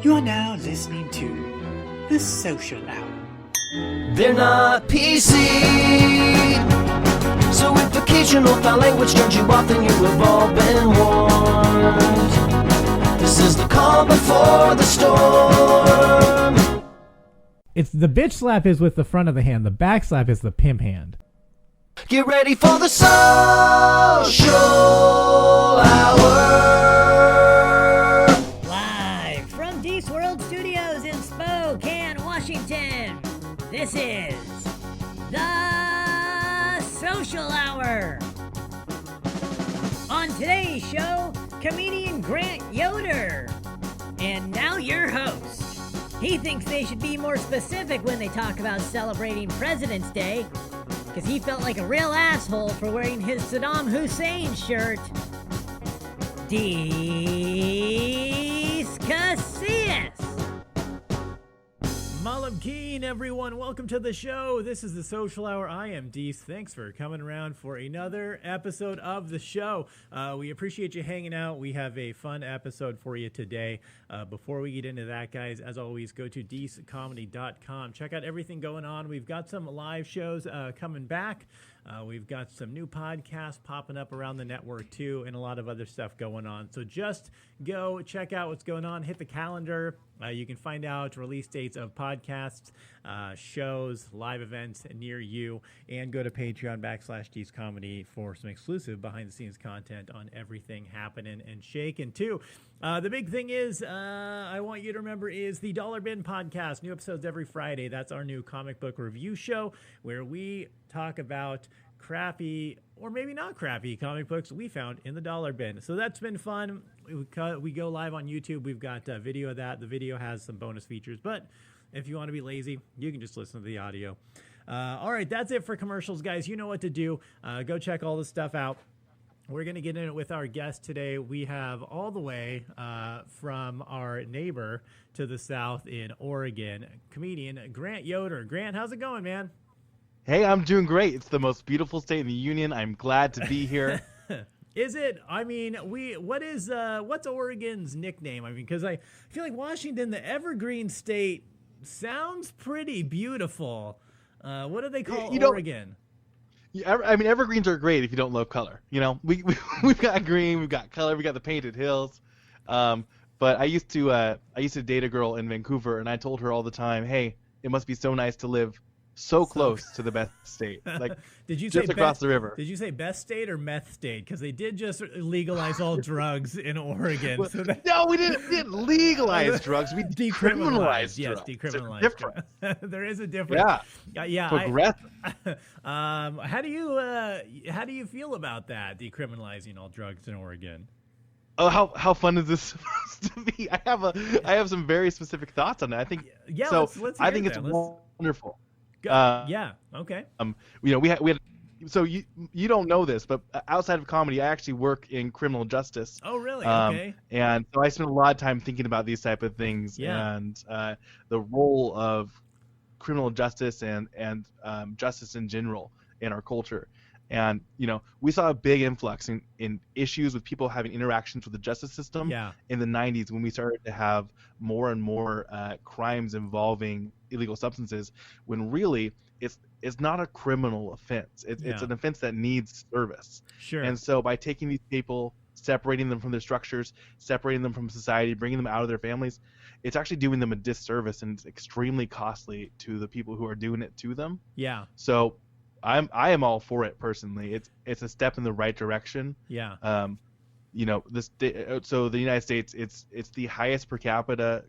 You are now listening to The Social Hour. They're not PC, so if occasional foul language turns you off, then you have all been warned. This is the calm before the storm. It's the bitch slap is with the front of the hand. The back slap is the pimp hand. Get ready for the social hour. Live from Deece World Studios in Spokane, Washington. This is the Social Hour. On today's show, comedian Grant Yoder. And now your host. He thinks they should be more specific when they talk about celebrating President's Day, because he felt like a real asshole for wearing his Saddam Hussein shirt. Deece Casillas. Malam Keen, everyone. Welcome to the show. This is the Social Hour. I am Deece. Thanks for coming around for another episode of the show. We appreciate you hanging out. We have a fun episode for you today. Before we get into that, guys, as always, go to deececomedy.com. Check out everything going on. We've got some live shows coming back. We've got some new podcasts popping up around the network, too, and a lot of other stuff going on. So just go check out what's going on. Hit the calendar. You can find out release dates of podcasts, shows, live events near you, and go to Patreon.com/Deece Comedy for some exclusive behind-the-scenes content on everything happening and shaking, too. The big thing is, I want you to remember, is the Dollar Bin Podcast. New episodes every Friday. That's our new comic book review show where we talk about crappy or maybe not crappy comic books we found in the dollar bin. So that's been fun. We go live on YouTube. We've got video of that. The video has some bonus features, but if you want to be lazy, you can just listen to the audio. All right, that's it for commercials, guys. You know what to do. Go check all this stuff out. We're going to get in it with our guest today. We have all the way from our neighbor to the south in Oregon, comedian Grant Yoder. Grant, how's it going, man? Hey, I'm doing great. It's the most beautiful state in the union. I'm glad to be here. Is it? I mean, what's Oregon's nickname? I mean, because I feel like Washington, the Evergreen State, sounds pretty beautiful. What do they call Oregon? I mean, evergreens are great if you don't love color. You know, we've got green, we've got color, we got the painted hills. But I used to date a girl in Vancouver, and I told her all the time, "Hey, it must be so nice to live so close to the best state, like did you just say across the river." Did you say best state or meth state? Because they did just legalize all drugs in Oregon. Well, so that... No, we didn't legalize drugs. We decriminalized. Yes, drugs. decriminalized. Different. There is a difference. Yeah. Progressive. How do you feel about that, decriminalizing all drugs in Oregon? Oh, how fun is this supposed to be? I have some very specific thoughts on that. I think let's I think it's wonderful. Okay. We had. So you don't know this, but outside of comedy, I actually work in criminal justice. Oh, really? Okay. And so I spend a lot of time thinking about these type of things and the role of criminal justice and justice in general in our culture. And we saw a big influx in issues with people having interactions with the justice system in the 90s when we started to have more and more crimes involving illegal substances, when really it's not a criminal offense. It's an offense that needs service. Sure. And so by taking these people, separating them from their structures, separating them from society, bringing them out of their families, it's actually doing them a disservice, and it's extremely costly to the people who are doing it to them. Yeah. So I am all for it personally. It's a step in the right direction. Yeah. So the United States, it's the highest per capita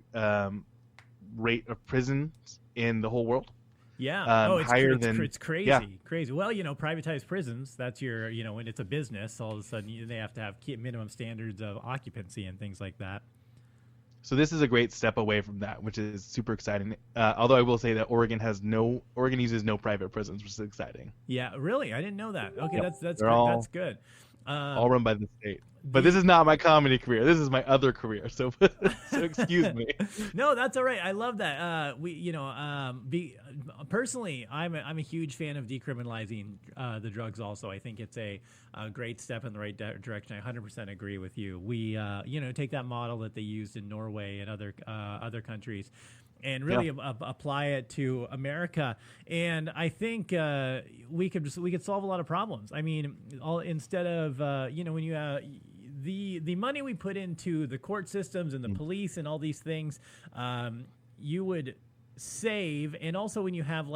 rate of prisons in the whole world. Yeah. It's crazy. Yeah. Crazy. Well, privatized prisons, that's your, when it's a business, all of a sudden they have to have minimum standards of occupancy and things like that. So this is a great step away from that, which is super exciting. Although I will say that Oregon uses no private prisons, which is exciting. Yeah, really? I didn't know that. Okay, Yep. that's They're all... that's good. all run by the state. But this is not my comedy career. This is my other career. So, so excuse me. No, that's all right. I love that. Personally, I'm a huge fan of decriminalizing the drugs. Also, I think it's a great step in the right direction. I 100% agree with you. We, take that model that they used in Norway and other countries, and really apply it to America. And I think we could solve a lot of problems. I mean, instead of when you the money we put into the court systems and the police and all these things, you would save. And also when you have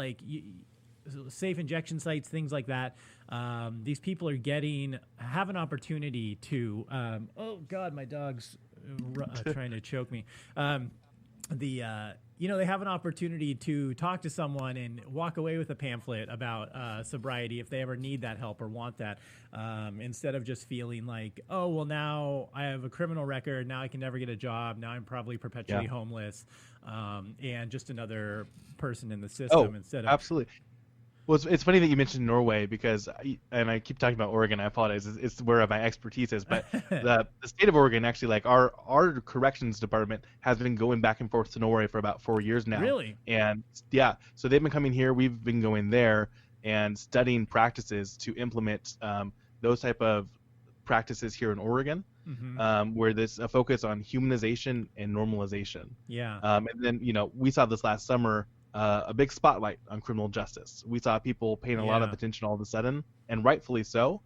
safe injection sites, things like that, these people have an opportunity to, oh God, my dog's trying to choke me. They have an opportunity to talk to someone and walk away with a pamphlet about sobriety if they ever need that help or want that, instead of just feeling like, oh, well, now I have a criminal record, now I can never get a job, now I'm probably perpetually homeless, and just another person in the system instead of... Absolutely. Well, it's funny that you mentioned Norway because, and I keep talking about Oregon. I apologize. It's where my expertise is. But the state of Oregon, actually, our corrections department has been going back and forth to Norway for about 4 years now. Really? And so they've been coming here. We've been going there and studying practices to implement those type of practices here in Oregon, where there's a focus on humanization and normalization. Yeah. And then we saw this last summer. A big spotlight on criminal justice. We saw people paying a lot of attention all of a sudden, and rightfully so.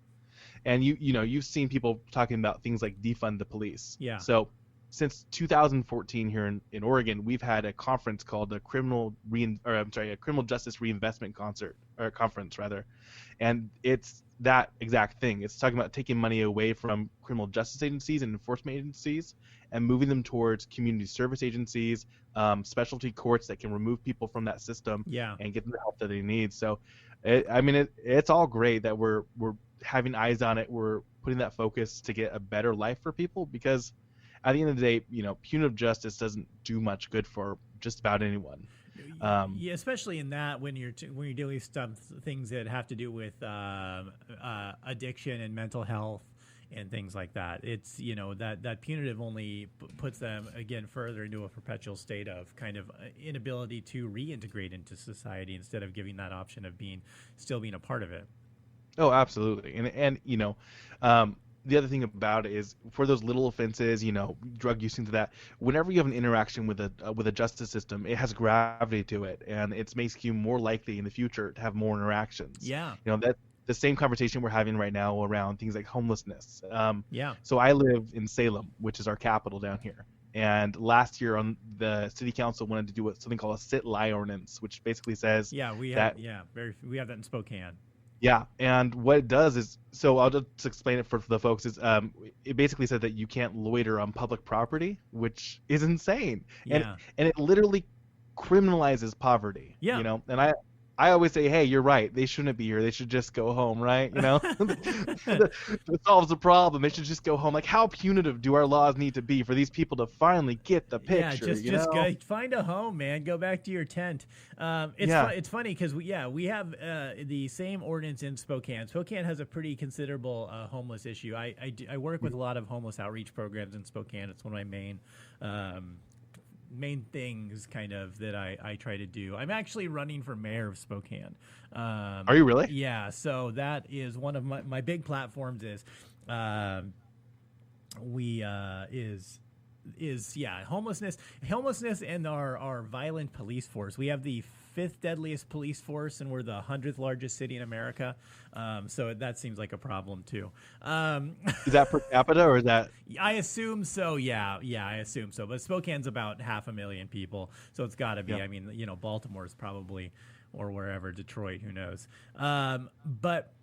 And you've seen people talking about things like defund the police. Yeah. So since 2014 here in Oregon, we've had a conference called the Criminal Justice Reinvestment Conference, and it's that exact thing. It's talking about taking money away from criminal justice agencies and enforcement agencies and moving them towards community service agencies, specialty courts that can remove people from that system and get them the help that they need. So, it's all great that we're having eyes on it. We're putting that focus to get a better life for people, because at the end of the day, punitive justice doesn't do much good for just about anyone. Yeah, especially in that when you're dealing with things that have to do with addiction and mental health and things like that. It's that punitive only puts them again further into a perpetual state of kind of inability to reintegrate into society instead of giving that option of still being a part of it. Oh, absolutely, and the other thing about it is for those little offenses, drug use into that, whenever you have an interaction with a justice system, it has gravity to it, and it makes you more likely in the future to have more interactions. Yeah. That the same conversation we're having right now around things like homelessness. So I live in Salem, which is our capital down here. And last year on the city council wanted to do something called a sit-lie ordinance, which basically says we have that in Spokane. Yeah, and what it does is, so I'll just explain it for the folks, is it basically said that you can't loiter on public property, which is insane. Yeah. And it literally criminalizes poverty. Yeah. And I always say, hey, you're right. They shouldn't be here. They should just go home, right? That solves the problem. They should just go home. Like, how punitive do our laws need to be for these people to finally get the picture? Yeah, just go find a home, man. Go back to your tent. It's funny because we have the same ordinance in Spokane. Spokane has a pretty considerable homeless issue. I work with a lot of homeless outreach programs in Spokane. It's one of my main things kind of that I try to do. I'm actually running for mayor of Spokane. Are you really? Yeah. So that is one of my big platforms is homelessness and our violent police force. We have the 5th deadliest police force, and we're the 100th largest city in America. So that seems like a problem too. Is that per capita or is that? I assume so. Yeah, I assume so. But Spokane's about 500,000 people, so it's got to be. Yep. I mean, Baltimore's probably, or wherever, Detroit, who knows? But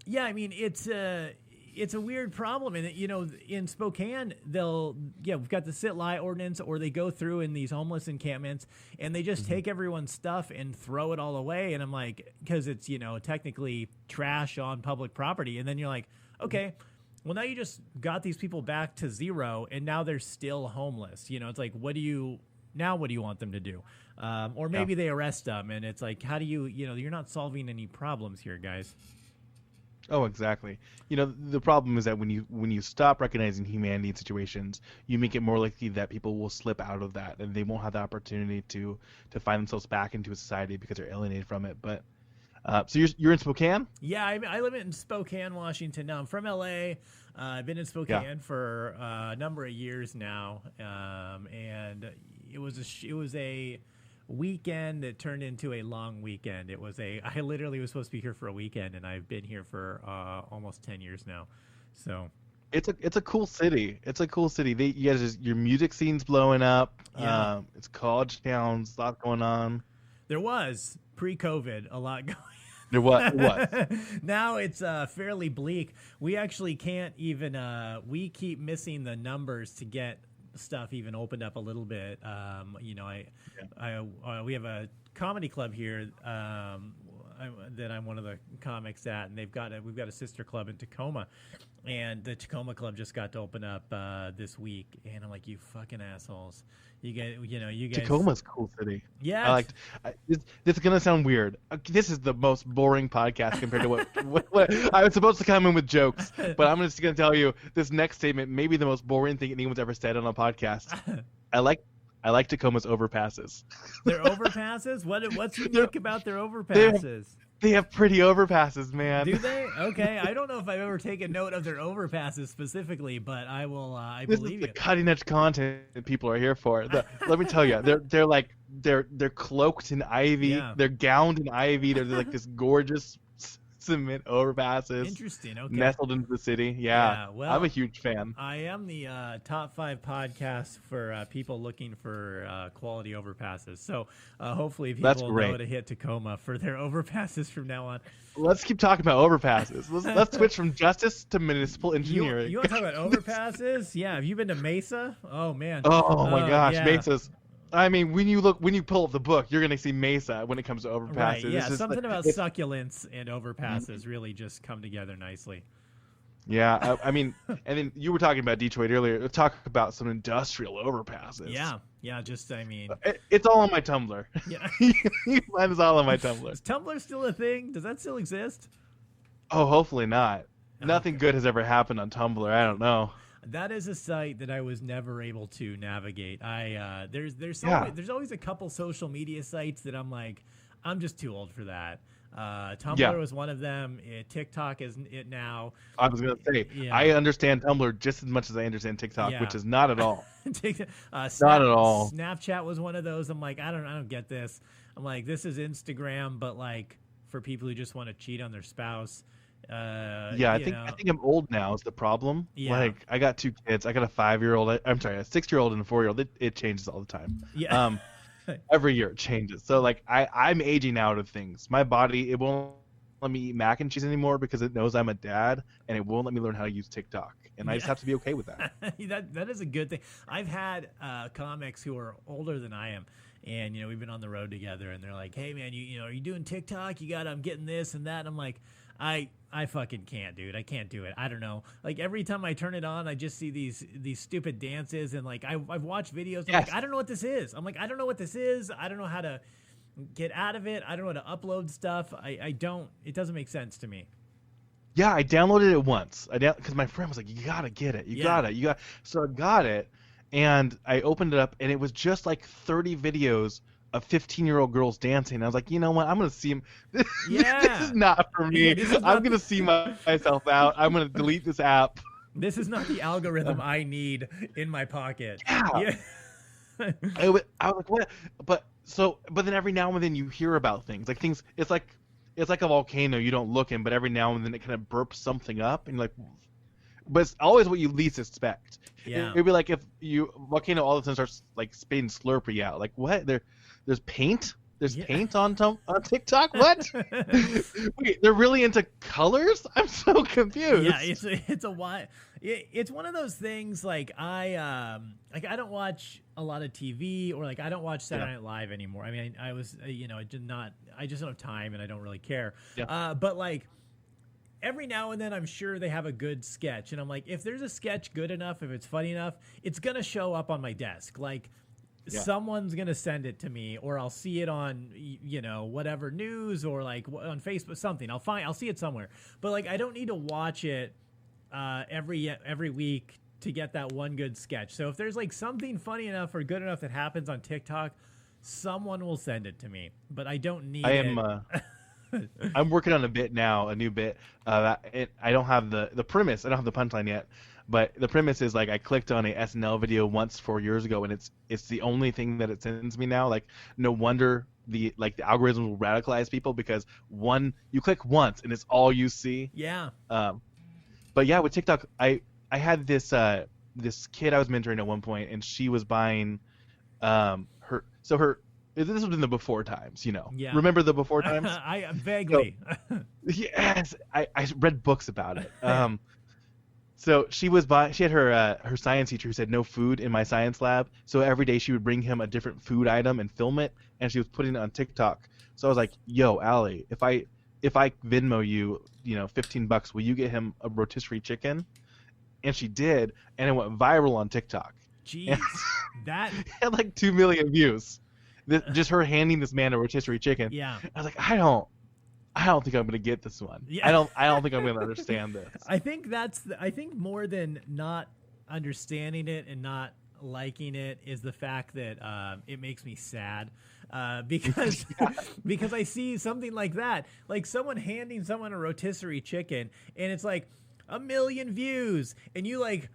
yeah, I mean, it's a weird problem, and in Spokane, we've got the sit-lie ordinance, or they go through in these homeless encampments and they just take everyone's stuff and throw it all away. And I'm like, because it's technically trash on public property, and then you're like, okay, well, now you just got these people back to zero, and now they're still homeless. It's like, what do you want them to do? Or maybe they arrest them, and it's like, how do you're not solving any problems here, guys. Oh, exactly. The problem is that when you stop recognizing humanity in situations, you make it more likely that people will slip out of that, and they won't have the opportunity to find themselves back into a society because they're alienated from it. But so you're in Spokane? Yeah, I live in Spokane, Washington. Now I'm from LA. I've been in Spokane for a number of years now, and it was a weekend that turned into a long weekend. I literally was supposed to be here for a weekend, and I've been here for almost 10 years now. So It's a cool city. It's a cool city. You guys your music scene's blowing up. Yeah. It's college towns, a lot going on. there was pre-COVID a lot going. There was. It was. Now it's fairly bleak. We actually can't even. We keep missing the numbers to get stuff even opened up a little bit. We have a comedy club here that I'm one of the comics at, and we've got a sister club in Tacoma, and the Tacoma club just got to open up this week, and I'm like, you fucking assholes. You guys. Tacoma's a cool city. Yeah. This is gonna sound weird. This is the most boring podcast compared to what I was supposed to come in with jokes, but I'm just gonna tell you this next statement may be the most boring thing anyone's ever said on a podcast. I like Tacoma's overpasses. Their overpasses? What's unique about their overpasses? They have pretty overpasses, man. Do they? Okay, I don't know if I've ever taken note of their overpasses specifically, but I will. I This believe is the it. cutting edge content that people are here for. Let me tell you, they're cloaked in ivy. Yeah. They're gowned in ivy. They're like this gorgeous cement overpasses. Interesting. Okay. Nestled into the city. Yeah. Well, I'm a huge fan. I am the top 5 podcast for people looking for quality overpasses. So hopefully That's people great. know to hit Tacoma for their overpasses from now on. Let's keep talking about overpasses. Let's switch from justice to municipal engineering. You want to talk about overpasses? Yeah. Have you been to Mesa? Oh man. Oh my gosh, yeah. Mesa's. I mean, when you pull up the book, you're gonna see Mesa when it comes to overpasses. Right. Yeah. It's just Something like- about it's- succulents and overpasses really just come together nicely. Yeah, I mean, and then you were talking about Detroit earlier. Talk about some industrial overpasses. Yeah. Yeah. Just I mean. It's all on my Tumblr. Yeah. Mine is all on my Tumblr. Is Tumblr still a thing? Does that still exist? Oh, hopefully not. Nothing good has ever happened on Tumblr. I don't know. That is a site that I was never able to navigate. There's Yeah. always a couple social media sites that I'm like, I'm just too old for that. Tumblr Yeah. was one of them. TikTok is it now. I was gonna say Yeah. I understand Tumblr just as much as I understand TikTok, Yeah. which is not at all. Not at all. Snapchat was one of those. I'm like, I don't get this. I'm like, this is Instagram, but like for people who just want to cheat on their spouse. Yeah, I think I'm old now is the problem. Yeah. Like I got 2 kids. I got a 5-year-old. I'm sorry, a 6-year-old and a 4-year-old. It changes all the time. Yeah. Every year it changes. So like I'm aging out of things. My body, it won't let me eat mac and cheese anymore because it knows I'm a dad, and it won't let me learn how to use TikTok. And I just have to be okay with that. that is a good thing. I've had comics who are older than I am, and we've been on the road together, and they're like, "Hey man, are you doing TikTok? I'm getting this and that." And I'm like, I fucking can't, dude. I can't do it. I don't know. Like every time I turn it on, I just see these stupid dances, and like I've watched videos. I'm like, I don't know what this is. I'm like, I don't know what this is. I don't know how to get out of it. I don't know how to upload stuff. I don't. It doesn't make sense to me. Yeah, I downloaded it once. Because my friend was like, "You gotta get it. You got it. So I got it, and I opened it up, and it was just like 30 videos of 15-year-old girls dancing. I was like, you know what? I'm gonna see him. This is not for me. I'm gonna see myself out. I'm gonna delete this app. This is not the algorithm I need in my pocket. Yeah. I was like, what? But then every now and then you hear about things. Like things. It's like a volcano. You don't look in, but every now and then it kind of burps something up, and you're like. But it's always what you least expect. Yeah. It'd be like if volcano all of a sudden starts like spitting Slurpee out. Like what? There's paint. There's paint on TikTok. What? Wait, they're really into colors? I'm so confused. Yeah, it's one of those things. Like I don't watch a lot of TV, or like I don't watch Saturday Night Live anymore. I mean, I was I just don't have time, and I don't really care. Yeah. But like. Every now and then, I'm sure they have a good sketch, and I'm like, if there's a sketch good enough, if it's funny enough, it's gonna show up on my desk. Like, someone's gonna send it to me, or I'll see it on whatever news, or like on Facebook, something. I'll see it somewhere. But like I don't need to watch it every week to get that one good sketch. So if there's like something funny enough or good enough that happens on TikTok, someone will send it to me. But I don't need it. I'm working on a new bit. I don't have the premise. I don't have the punchline yet. But the premise is like I clicked on a SNL video once 4 years ago, and it's the only thing that it sends me now. Like no wonder the algorithms will radicalize people, because you click once and it's all you see. Yeah. But yeah, with TikTok, I had this kid I was mentoring at one point, and she was buying this was in the before times, Yeah. Remember the before times? I vaguely. So, yes, I read books about it. So she had her science teacher who said no food in my science lab. So every day she would bring him a different food item and film it, and she was putting it on TikTok. So I was like, "Yo, Allie, if I Venmo you, $15, will you get him a rotisserie chicken?" And she did, and it went viral on TikTok. Jeez, that it had like 2 million views. Just her handing this man a rotisserie chicken. Yeah. I was like, I don't think I'm gonna get this one. Yeah. I don't think I'm gonna understand this. I think I think more than not understanding it and not liking it is the fact that it makes me sad. Because because I see something like that, like someone handing someone a rotisserie chicken, and it's like 1 million views, and you like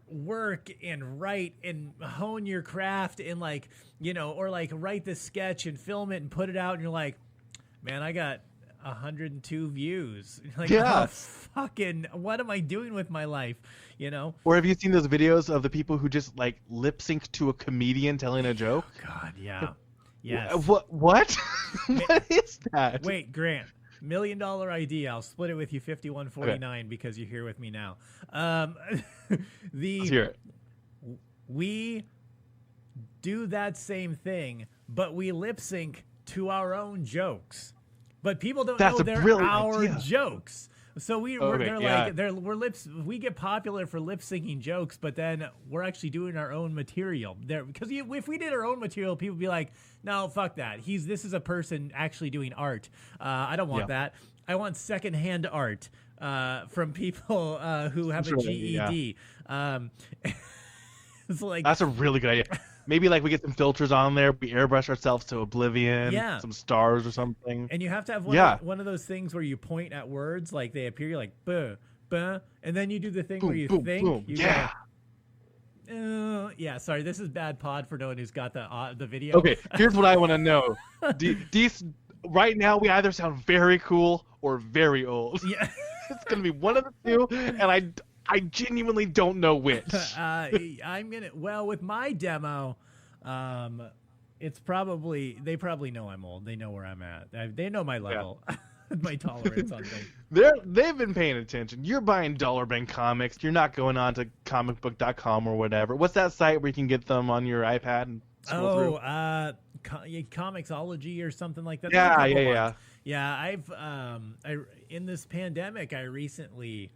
work and write and hone your craft and like or like write this sketch and film it and put it out, and you're like, man, I got 102 views. Like, yeah. Oh, fucking, what am I doing with my life? Or have you seen those videos of the people who just like lip sync to a comedian telling a joke? Oh, God, yeah. Yes. What? What is that? Wait, Grant. $1 million idea. I'll split it with you 51.49 because you're here with me now. Let's hear it. We do that same thing, but we lip sync to our own jokes. But people don't know they're our jokes. So we get popular for lip syncing jokes, but then we're actually doing our own material there. Because if we did our own material, people would be like, no, fuck that. This is a person actually doing art. I don't want that. I want secondhand art from people who have a GED. Yeah. It's like, that's a really good idea. Maybe like we get some filters on there. We airbrush ourselves to oblivion. Yeah. Some stars or something. And you have to have one of those things where you point at words, like they appear, you're like, buh, buh, and then you do the thing where you think. Boom. You go, sorry, this is bad pod for no one who's got the video. Okay, here's what I want to know. Deece, right now we either sound very cool or very old. Yeah. It's going to be one of the two, and I genuinely don't know which. With my demo, it's probably, they probably know I'm old. They know where I'm at. They know my level, my tolerance on things. They've been paying attention. You're buying dollar bin comics. You're not going on to comicbook.com or whatever. What's that site where you can get them on your iPad and scroll through? Comicsology or something like that. Yeah. Yeah, I've in this pandemic, I recently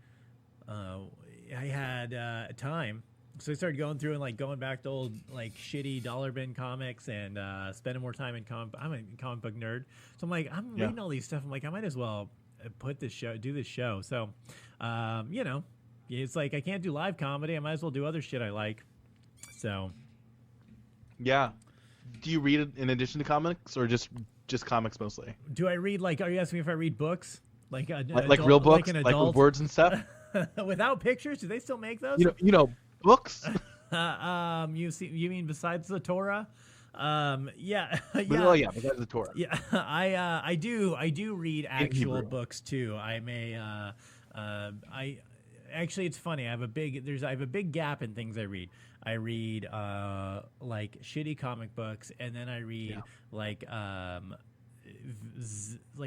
I had time, so I started going through and like going back to old like shitty dollar bin comics and spending more time in I'm a comic book nerd, so I'm like, I'm reading all these stuff. I'm like, I might as well do this show. So, it's like I can't do live comedy. I might as well do other shit I like. So, yeah. Do you read it in addition to comics, or just comics mostly? Do I read, like, are you asking me if I read books? Like real books? Like with words and stuff? Without pictures? Do they still make those? Books? You mean besides the Torah? Yeah. Well, yeah, besides the Torah. Yeah, I do read actual books too. Actually, it's funny. I have a big gap in things I read. I read like shitty comic books, and then I read like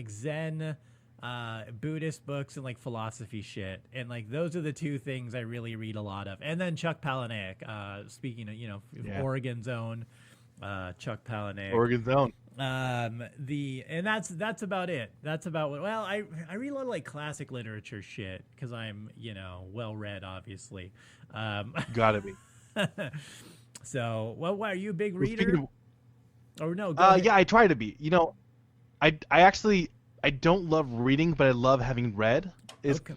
Zen Buddhist books and like philosophy shit, and like those are the two things I really read a lot of. And then Chuck Palahniuk, speaking of Oregon's own Chuck Palahniuk. Oregon's own. And that's about it. That's about what. Well, I read a lot of like classic literature shit because I'm well read, obviously. Gotta be. So, well, what, are you a big Well, speaking reader? of- Or no? Go ahead. yeah, I try to be. I actually I don't love reading, but I love having read. Is Okay.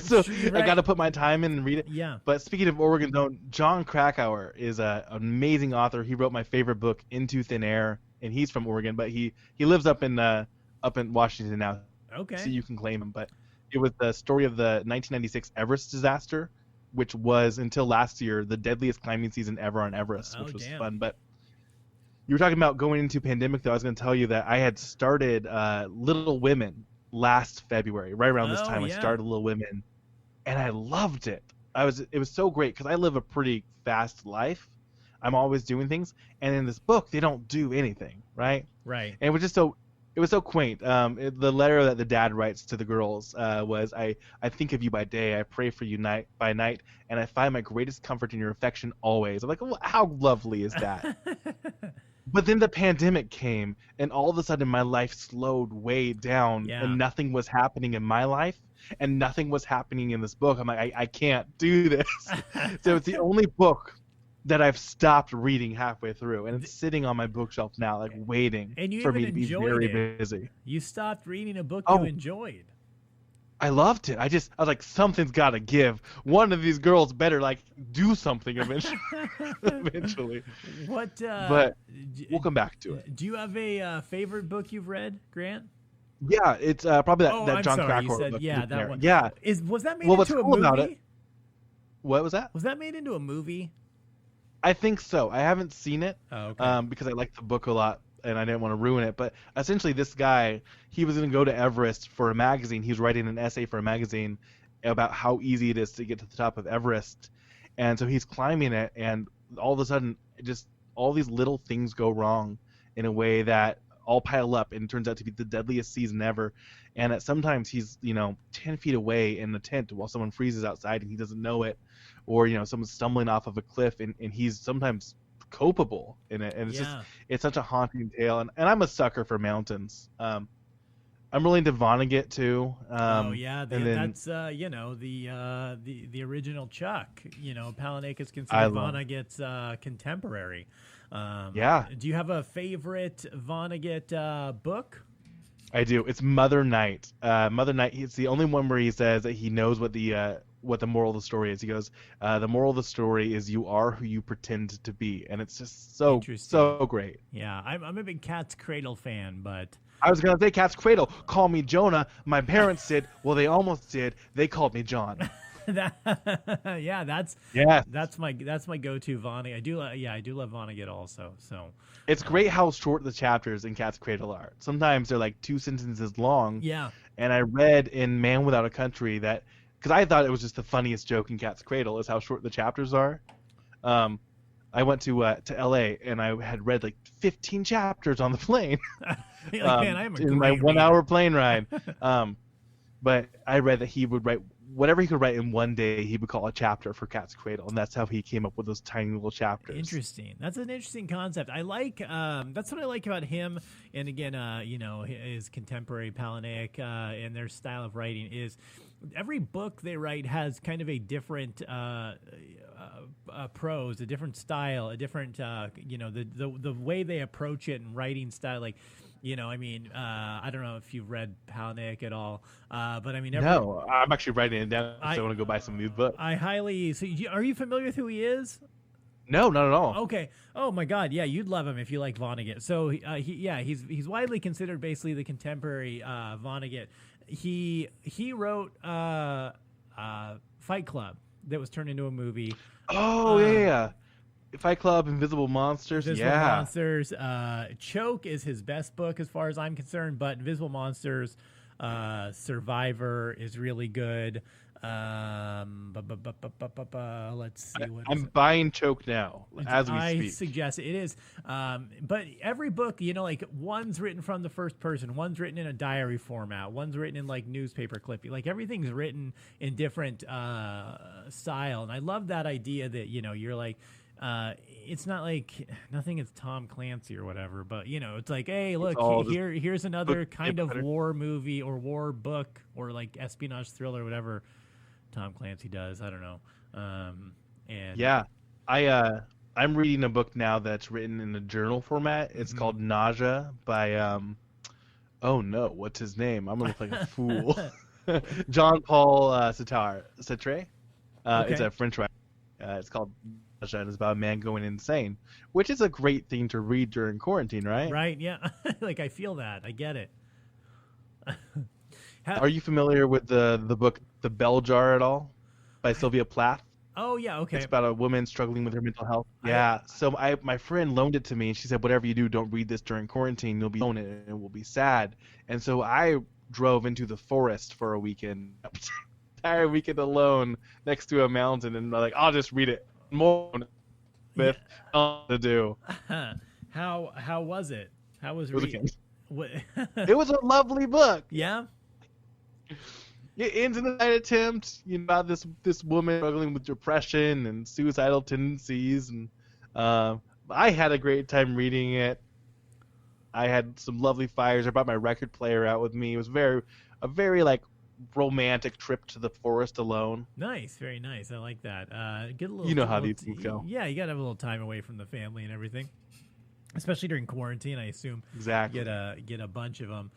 so sure you're I right. got to put my time in and read it. Yeah. But speaking of Oregon Zone, John Krakauer is an amazing author. He wrote my favorite book, Into Thin Air, and he's from Oregon, but he lives up in Washington now, Okay. so you can claim him. But it was the story of the 1996 Everest disaster, which was until last year the deadliest climbing season ever on Everest, Oh, which was damn. fun. But you were talking about going into pandemic, though. I was going to tell you that I had started Little Women last February, right around this Oh, time. I yeah. started Little Women, and I loved it. It was so great because I live a pretty fast life. I'm always doing things, and in this book, they don't do anything, right? Right. And it was so quaint. The letter that the dad writes to the girls was, I think of you by day, I pray for you night by night, and I find my greatest comfort in your affection always. I'm like, well, how lovely is that? But then the pandemic came, and all of a sudden my life slowed way down, Yeah. and nothing was happening in my life, and nothing was happening in this book. I'm like, I can't do this. So it's the only book that I've stopped reading halfway through, and it's sitting on my bookshelf now, like waiting And you for even me to be enjoyed very it. busy. You stopped reading a book Oh. you enjoyed. I loved it. I was like, something's got to give. One of these girls better like do something eventually. eventually. What? But we'll come back to it. Do you have a favorite book you've read, Grant? Yeah, it's probably Oh, that I'm John sorry. You Krakauer said book. yeah, in that there. one. Yeah. Was that made Well, what's into a cool movie? about it- What was that? Was that made into a movie? I think so. I haven't seen it Oh, okay. because I like the book a lot and I didn't want to ruin it. But essentially, this guy, he was going to go to Everest for a magazine. He was writing an essay for a magazine about how easy it is to get to the top of Everest. And so he's climbing it, and all of a sudden, just all these little things go wrong in a way that all pile up and turns out to be the deadliest season ever. And sometimes he's 10 feet away in the tent while someone freezes outside and he doesn't know it, or someone's stumbling off of a cliff and he's sometimes culpable in it. And it's such a haunting tale. And I'm a sucker for mountains. I'm really into Vonnegut too. Oh yeah, and then- that's the original Chuck. Palahniuk is I considered love- Vonnegut's contemporary. Yeah. Do you have a favorite Vonnegut book? I do. It's Mother Night. Mother Night. It's the only one where he says that he knows what the moral of the story is. He goes, the moral of the story is you are who you pretend to be, and it's just so great. Yeah, I'm a big Cat's Cradle fan, but I was gonna say Cat's Cradle. Call me Jonah. My parents did. Well, they almost did. They called me John. that's my go-to Vonnegut. I do love Vonnegut also. So It's great how short the chapters in Cat's Cradle are. Sometimes they're like 2 sentences long. yeah, And I read in Man Without a Country that, because I thought it was just the funniest joke in Cat's Cradle is how short the chapters are. I went to LA and I had read like 15 chapters on the plane. You're like, man, I am a in my great 1 reader." hour plane ride. But I read that he would write whatever he could write in one day. He would call a chapter for Cat's Cradle, and that's how he came up with those tiny little chapters. Interesting. That's an interesting concept. I like. That's what I like about him. And again, his contemporary Palahniuk and their style of writing is every book they write has kind of a different prose, a different style, a different the way they approach it and writing style. Like, I don't know if you've read Palahniuk at all, but I mean, No, I'm actually writing it down because I want to go buy some of these books. I highly. So, are you familiar with who he is? No, not at all. Okay. Oh my God. Yeah, you'd love him if you like Vonnegut. So he's widely considered basically the contemporary Vonnegut. He wrote Fight Club that was turned into a movie. Oh yeah. Fight Club, Invisible Monsters. Invisible yeah. Monsters. Choke is his best book as far as I'm concerned, but Invisible Monsters, Survivor is really good. Let's see what I'm buying Choke now as we I speak. suggest it is. But every book, like one's written from the first person, one's written in a diary format, one's written in like newspaper clipping. Like everything's written in different style, and I love that idea that you're like. It's not like nothing is Tom Clancy or whatever, but it's like, hey, look, here's another kind of war movie or war book or like espionage thriller, whatever Tom Clancy does. I don't know. And yeah, I I'm reading a book now that's written in a journal format. It's called Nausea by oh no, what's his name? I'm gonna look like a fool. Jean-Paul Sartre. It's Okay. a French writer. It's called Nausea, and it's about a man going insane, which is a great thing to read during quarantine, right? Right. Yeah. Like I feel that. I get it. Are you familiar with the book The Bell Jar at all by Sylvia Plath? Oh yeah. Okay. It's about a woman struggling with her mental health. Yeah. So my friend loaned it to me, and she said, "Whatever you do, don't read this during quarantine. You'll be alone, and it will be sad." And so I drove into the forest for a weekend, entire weekend alone next to a mountain, and I'm like, I'll just read it more with nothing to do. How was it? How was It was, reading? it was a lovely book. Yeah. It ends in a night attempt, about this woman struggling with depression and suicidal tendencies, and I had a great time reading it. I had some lovely fires. I brought my record player out with me. It was a very like romantic trip to the forest alone. Nice, very nice. I like that. Get a little. You know how these things go. Yeah, you gotta have a little time away from the family and everything, especially during quarantine. I assume. Exactly. Get a bunch of them.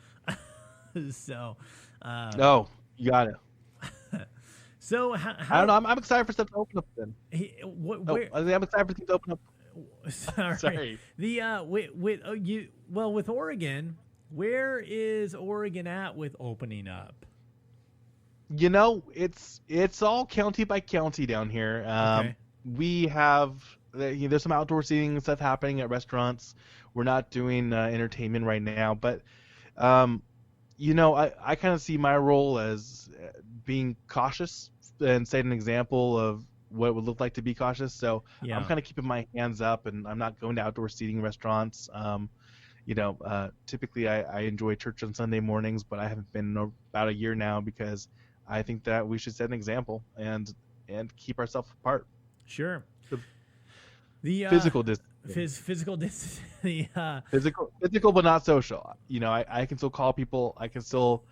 So. Oh, you got it. So how I don't know. I'm excited for stuff to open up then. I'm excited for things to open up. Sorry. The with Oregon, where is Oregon at with opening up? It's all county by county down here. Okay. We have there's some outdoor seating and stuff happening at restaurants. We're not doing entertainment right now, but I kind of see my role as being cautious and setting an example of what it would look like to be cautious. So Yeah. I'm kind of keeping my hands up, and I'm not going to outdoor seating restaurants. Typically I enjoy church on Sunday mornings, but I haven't been in about a year now because I think that we should set an example and keep ourselves apart. Sure. The Physical distance. physical distance. Physical, but not social. I can still call people. I can still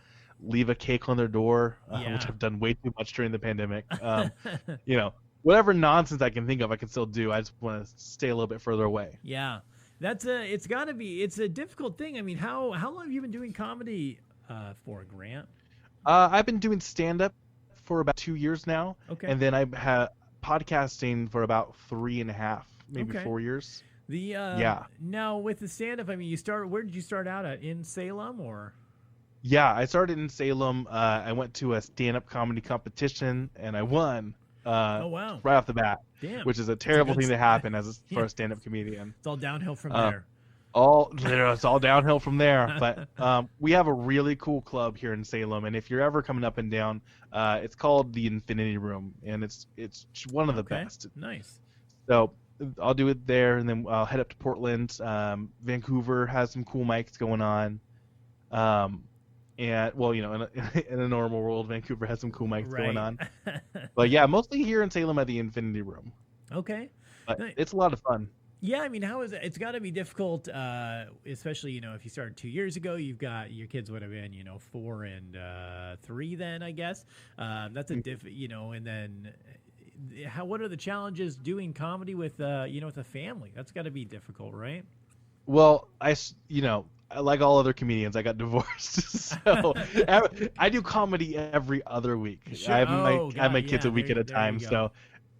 leave a cake on their door, which I've done way too much during the pandemic. Whatever nonsense I can think of, I can still do. I just want to stay a little bit further away. Yeah, it's a difficult thing. I mean, how long have you been doing comedy for, Grant? I've been doing stand-up for about 2 years now. Okay. And then I've had podcasting for about 3.5, maybe 4 years. Now with the stand-up, I mean, where did you start out at? In Salem or? Yeah, I started in Salem. I went to a stand-up comedy competition and I won. Oh wow! Right off the bat. Damn. Which is a terrible thing to happen for a stand-up comedian. It's all downhill from there. It's all downhill from there. But we have a really cool club here in Salem, and if you're ever coming up and down, it's called the Infinity Room, and it's one of the best. Nice. So I'll do it there, and then I'll head up to Portland. Vancouver has some cool mics going on. And in a normal world, Vancouver has some cool mics going on. But yeah, mostly here in Salem at the Infinity Room. Okay. But it's a lot of fun. Yeah, I mean, how is it? It's got to be difficult, especially if you started 2 years ago. You've got your kids would have been 4 and 3 then, I guess. That's a and then what are the challenges doing comedy with with a family? That's got to be difficult, right? Well, like all other comedians, I got divorced, so I do comedy every other week. Sure. I have my kids a week at a time, so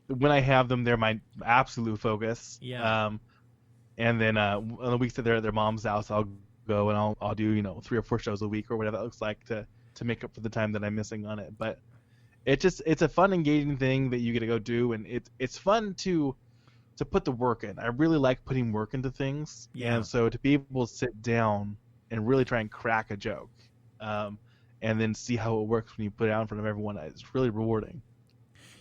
when I have them, they're my absolute focus. Yeah. And then on the weeks that they're at their mom's house, I'll go and I'll do 3 or 4 shows a week or whatever that looks like to make up for the time that I'm missing on it. But it's a fun, engaging thing that you get to go do, and it's fun to put the work in. I really like putting work into things. Yeah. And so to be able to sit down and really try and crack a joke, and then see how it works when you put it out in front of everyone, it's really rewarding.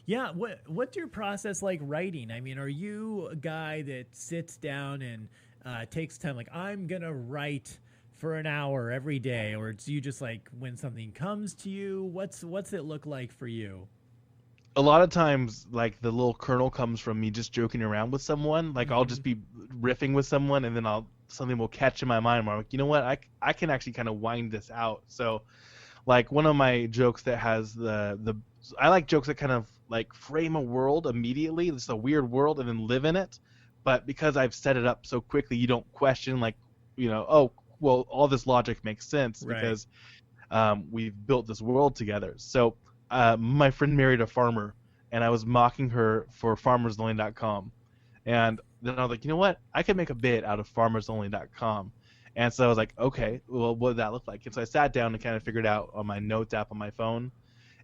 Yeah. What's your process like writing? I mean, are you a guy that sits down and takes time, like I'm going to write for an hour every day, or do you just like when something comes to you? What's it look like for you? A lot of times, like, the little kernel comes from me just joking around with someone. Like, I'll just be riffing with someone, and then something will catch in my mind. Where I'm like, you know what? I can actually kind of wind this out. So, like, one of my jokes that has I like jokes that kind of like frame a world immediately. It's a weird world, and then live in it. but because I've set it up so quickly, you don't question like, oh, well, all this logic makes sense because we've built this world together. So my friend married a farmer, and I was mocking her for farmersonly.com. And then I was like, you know what? I could make a bit out of farmersonly.com. And so I was like, okay, well, what would that look like? And so I sat down and kind of figured out on my notes app on my phone.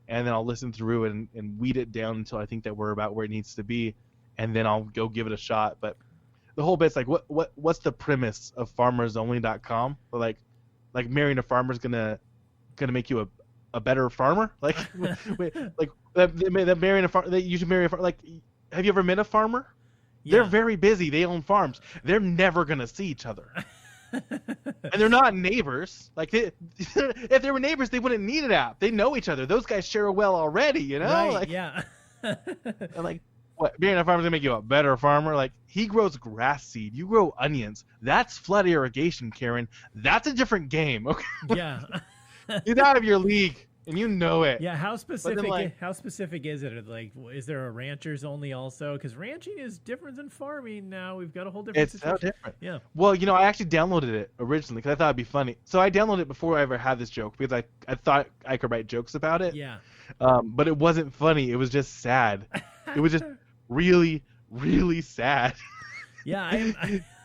And then I'll listen through it and weed it down until I think that we're about where it needs to be. And then I'll go give it a shot. But the whole bit's like, what's the premise of farmersonly.com? Like marrying a farmer is gonna make you a better farmer? Like, wait, like that marrying a farmer, you should marry a farmer. Like, have you ever met a farmer? Yeah. They're very busy. They own farms. They're never gonna see each other. And they're not neighbors. Like, if they were neighbors, they wouldn't need an app. They know each other. Those guys share a well already, you know? Right, like, yeah. And like, what? Being a farmer's gonna make you a better farmer? Like, he grows grass seed. You grow onions. That's flood irrigation, Karen. That's a different game. Okay. Yeah. He's out of your league, and you know it. Yeah, how specific? Like, how specific is it? Like, is there a ranchers only also? Because ranching is different than farming. Now we've got a whole different. It's so different. Yeah. Well, I actually downloaded it originally because I thought it'd be funny. So I downloaded it before I ever had this joke because I thought I could write jokes about it. Yeah. But it wasn't funny. It was just sad. It was just really, really sad. Yeah,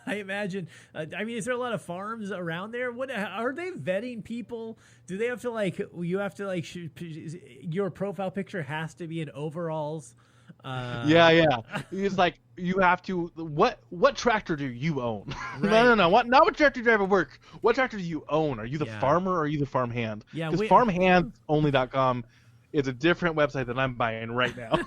I imagine. I mean, is there a lot of farms around there? What are they vetting people? Do they have to you have to your profile picture has to be in overalls? Yeah. It's like you have to. What tractor do you own? Right. No. Not what tractor driver work. What tractor do you own? Are you the farmer or are you the farm hand? Yeah, because farmhandsonly.com is a different website that I'm buying right now.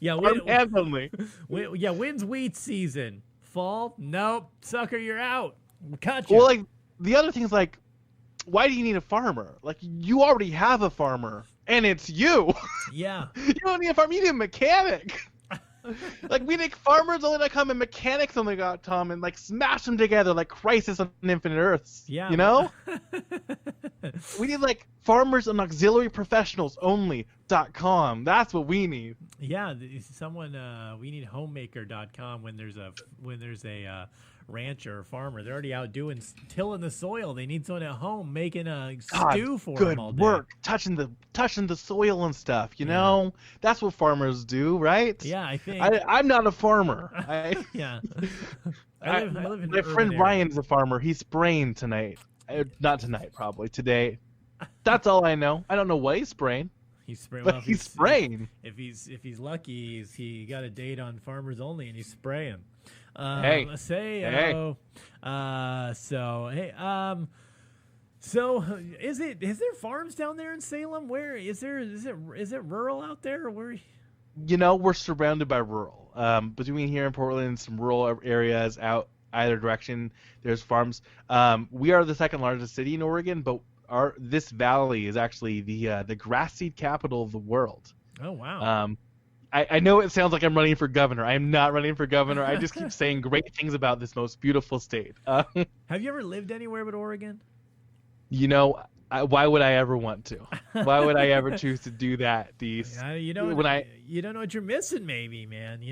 Yeah, farm hands only. When's wheat season? Fall? Nope, sucker, you're out. Gotcha. Well, like the other thing is like, why do you need a farmer? Like, you already have a farmer, and it's you. Yeah. You don't need a farmer. You need a mechanic. Like, we need farmersonly.com and mechanicsonly.com and like smash them together like Crisis on Infinite Earths. Yeah. You know? We need like farmers and auxiliary professionals only.com. That's what we need. Yeah, we need homemaker.com when there's a rancher or farmer. They're already out tilling the soil. They need someone at home making a stew for them all day. Good work, touching the soil and stuff. You know, that's what farmers do, right? Yeah, I think. I'm not a farmer. Yeah. I live in my friend Ryan's a farmer. He's spraying tonight. Not tonight, probably today. That's all I know. I don't know what he's spraying. He's spraying. But he's spraying. If he's lucky, he got a date on Farmers Only and he's spraying. Hey. So is there farms down there in Salem? Where is it rural out there, or where? We're surrounded by rural. Between here and Portland and some rural areas out either direction, there's farms. We are the second largest city in Oregon, but this valley is actually the grass seed capital of the world. Oh wow. I know it sounds like I'm running for governor. I am not running for governor. I just keep saying great things about this most beautiful state. Have you ever lived anywhere but Oregon? Why would I ever want to? Why would I ever choose to do that, Deece? You don't know what you're missing, maybe, man.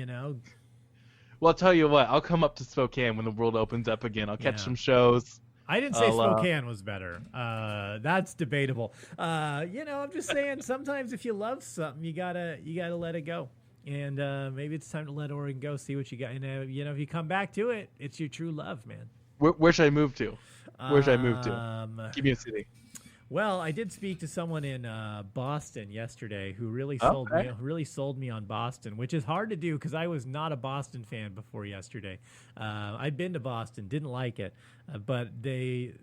Well, I'll tell you what. I'll come up to Spokane when the world opens up again. I'll catch some shows. I didn't say Spokane was better. That's debatable. I'm just saying sometimes if you love something, you gotta let it go. And maybe it's time to let Oregon go, see what you got. And if you come back to it, it's your true love, man. Where should I move to? Where should I move to? Give me a city. Well, I did speak to someone in Boston yesterday who really sold me on Boston, which is hard to do because I was not a Boston fan before yesterday. I'd been to Boston, didn't like it, but they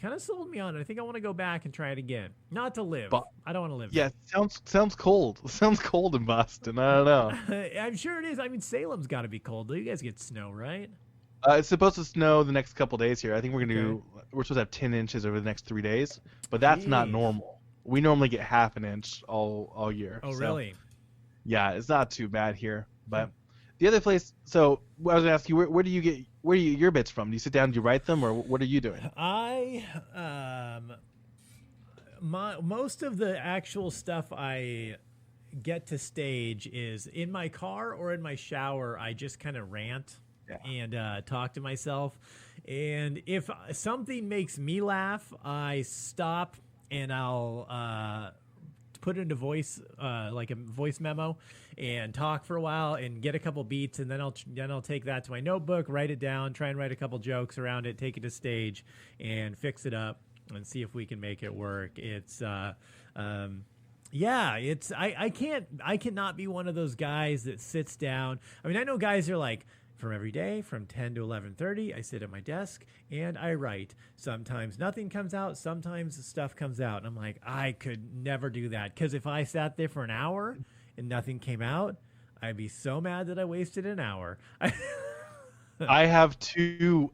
kind of sold me on it. I think I want to go back and try it again. Not to live. I don't want to live. Yeah, sounds cold. Sounds cold in Boston. I don't know. I'm sure it is. I mean, Salem's got to be cold. You guys get snow, right? It's supposed to snow the next couple days here. I think we're supposed to have 10 inches over the next 3 days, but that's not normal. We normally get half an inch all year. Oh, really? Yeah, it's not too bad here. But the other place, so I was going to ask you, where do you get your bits from? Do you sit down, do you write them, or what are you doing? Most of the actual stuff I get to stage is in my car or in my shower. I just kind of rant. and talk to myself. And if something makes me laugh, I stop and I'll put it into voice, like a voice memo, and talk for a while and get a couple beats, and then I'll take that to my notebook, write it down, try and write a couple jokes around it, take it to stage, and fix it up and see if we can make it work. It's I cannot be one of those guys that sits down. I mean, I know guys are like, from every day from 10 to 11:30, I sit at my desk and I write. Sometimes nothing comes out, sometimes stuff comes out. And I'm like, I could never do that, because if I sat there for an hour and nothing came out, I'd be so mad that I wasted an hour. I have two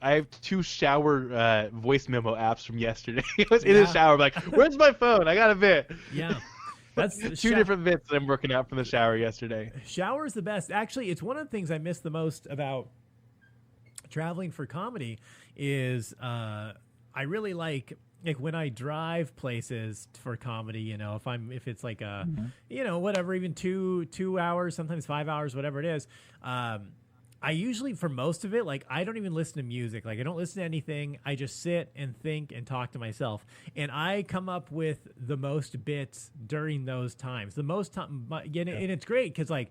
shower voice memo apps from yesterday. I was in the shower, like, where's my phone? I got a bit. Yeah. That's two different bits that I'm working out from the shower yesterday. Shower's the best. Actually, it's one of the things I miss the most about traveling for comedy is I really like when I drive places for comedy, you know, if it's like a, you know, whatever, even 2 hours, sometimes 5 hours, whatever it is. I usually, for most of it, like, I don't even listen to music. Like, I don't listen to anything. I just sit and think and talk to myself. And I come up with the most bits during those times. The most time, and it's great because, like,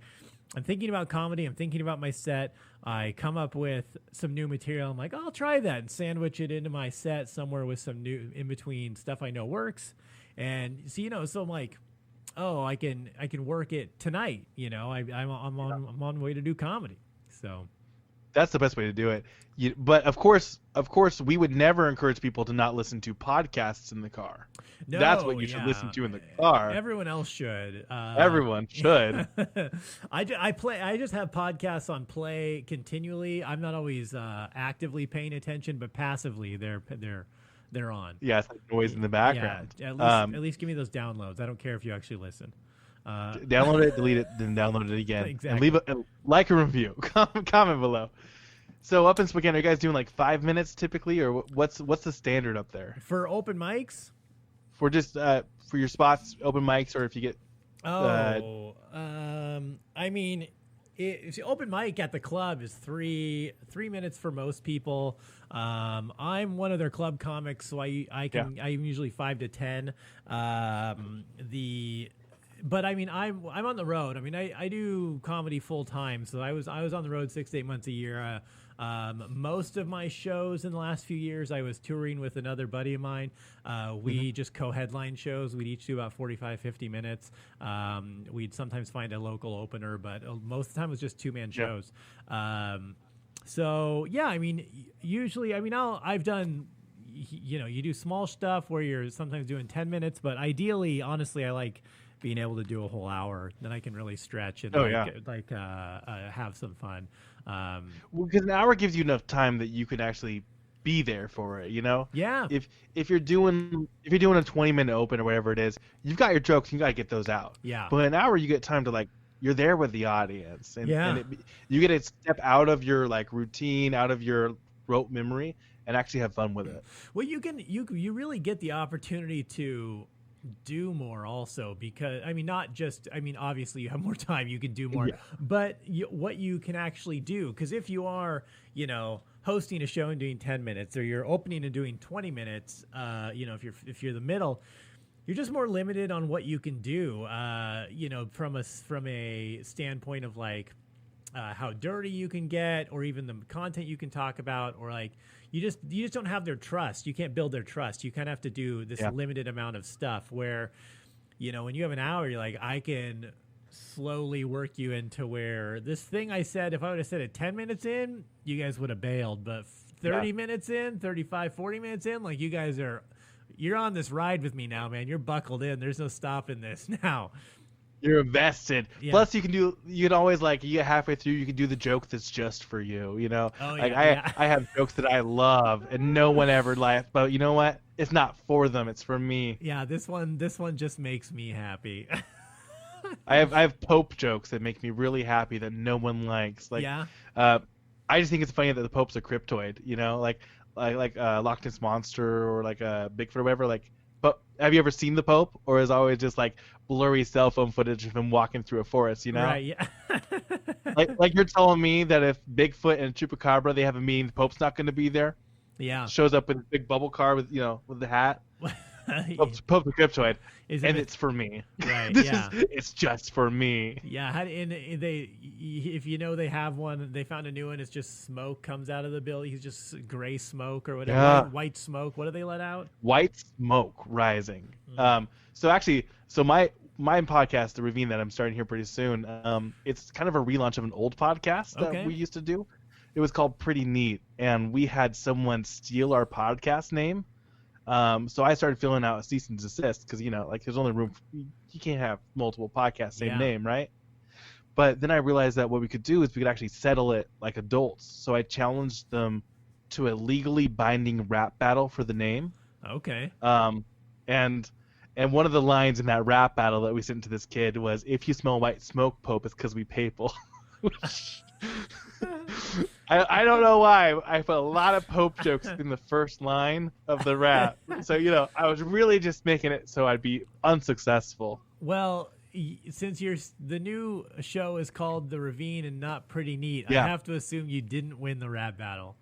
I'm thinking about comedy. I'm thinking about my set. I come up with some new material. I'm like, oh, I'll try that and sandwich it into my set somewhere with some new in-between stuff I know works. And so, you know, so I'm like, oh, I can work it tonight. You know, I'm on the way to do comedy. So that's the best way to do it. But of course, we would never encourage people to not listen to podcasts in the car. No, that's what you should listen to in the car. Everyone else should. Everyone should. I just have podcasts on play continually. I'm not always actively paying attention, but passively they're on. Yeah, it's like noise in the background. Yeah, at least give me those downloads. I don't care if you actually listen. Download it, delete it, then download it again. Exactly. And leave a like a review. Comment below. So up in Spokane, are you guys doing like 5 minutes typically, or what's the standard up there? For open mics? For just for your spots, open mics, or if you get I mean, open mic at the club is 3 minutes for most people. I'm one of their club comics, so I'm usually 5 to 10. But I mean, I'm on the road. I mean, I do comedy full time, so I was on the road 6 to 8 months a year. Most of my shows in the last few years, I was touring with another buddy of mine. We just co-headline shows. We'd each do about 45, 50 minutes. We'd sometimes find a local opener, but most of the time it was just 2-man shows. So yeah, I mean, usually, I mean, I've done, you know, you do small stuff where you're sometimes doing 10 minutes, but ideally, honestly, I like being able to do a whole hour. Then I can really stretch and have some fun. Well, because an hour gives you enough time that you can actually be there for it, you know? Yeah. If you're doing a 20-minute open or whatever it is, you've got your jokes, you got to get those out. Yeah. But in an hour, you get time to, like, you're there with the audience, and you get to step out of your, like, routine, out of your rote memory, and actually have fun with it. Well, you really get the opportunity to do more also, because I mean, not just, I mean, obviously you have more time, you can do more, but what you can actually do, because if you are, you know, hosting a show and doing 10 minutes, or you're opening and doing 20 minutes, you know, if you're the middle, you're just more limited on what you can do, you know, from a standpoint of like how dirty you can get, or even the content you can talk about, or like you just don't have their trust. You can't build their trust. You kind of have to do this limited amount of stuff where, you know, when you have an hour, you're like, I can slowly work you into where this thing I said, if I would have said it 10 minutes in, you guys would have bailed, but 30 minutes in, 35, 40 minutes in, like you're on this ride with me now, man. You're buckled in. There's no stopping this now. You're invested. Yeah. Plus, you can always, like, you get halfway through, you can do the joke that's just for you, you know? Oh, like, I have jokes that I love, and no one ever laughs, but you know what? It's not for them, it's for me. Yeah, this one just makes me happy. I have Pope jokes that make me really happy that no one likes. Like, I just think it's funny that the Pope's a cryptoid, you know? Like Loch Ness Monster, or like a Bigfoot or whatever, like, but have you ever seen the Pope, or is it always just like blurry cell phone footage of him walking through a forest, you know? Right, yeah. like you're telling me that if Bigfoot and Chupacabra they have a meeting, the Pope's not going to be there. Yeah. Shows up in a big bubble car with with the hat. Pope's a cryptoid, and it's for me. Right. It's just for me. Yeah. If they have one, they found a new one. It's just smoke comes out of the building. He's just gray smoke or whatever. Yeah. White smoke. What do they let out? White smoke rising. So my podcast, The Ravine, that I'm starting here pretty soon, it's kind of a relaunch of an old podcast that we used to do. It was called Pretty Neat, and we had someone steal our podcast name. So I started filling out a cease and desist because there's only room. You can't have multiple podcasts same name, right? But then I realized that what we could do is we could actually settle it like adults. So I challenged them to a legally binding rap battle for the name. Okay. And one of the lines in that rap battle that we sent to this kid was, "If you smell white smoke, Pope, it's because we papal." I don't know why. I put a lot of Pope jokes in the first line of the rap. So, I was really just making it so I'd be unsuccessful. Well, since the new show is called The Ravine and not Pretty Neat, Yeah. I have to assume you didn't win the rap battle.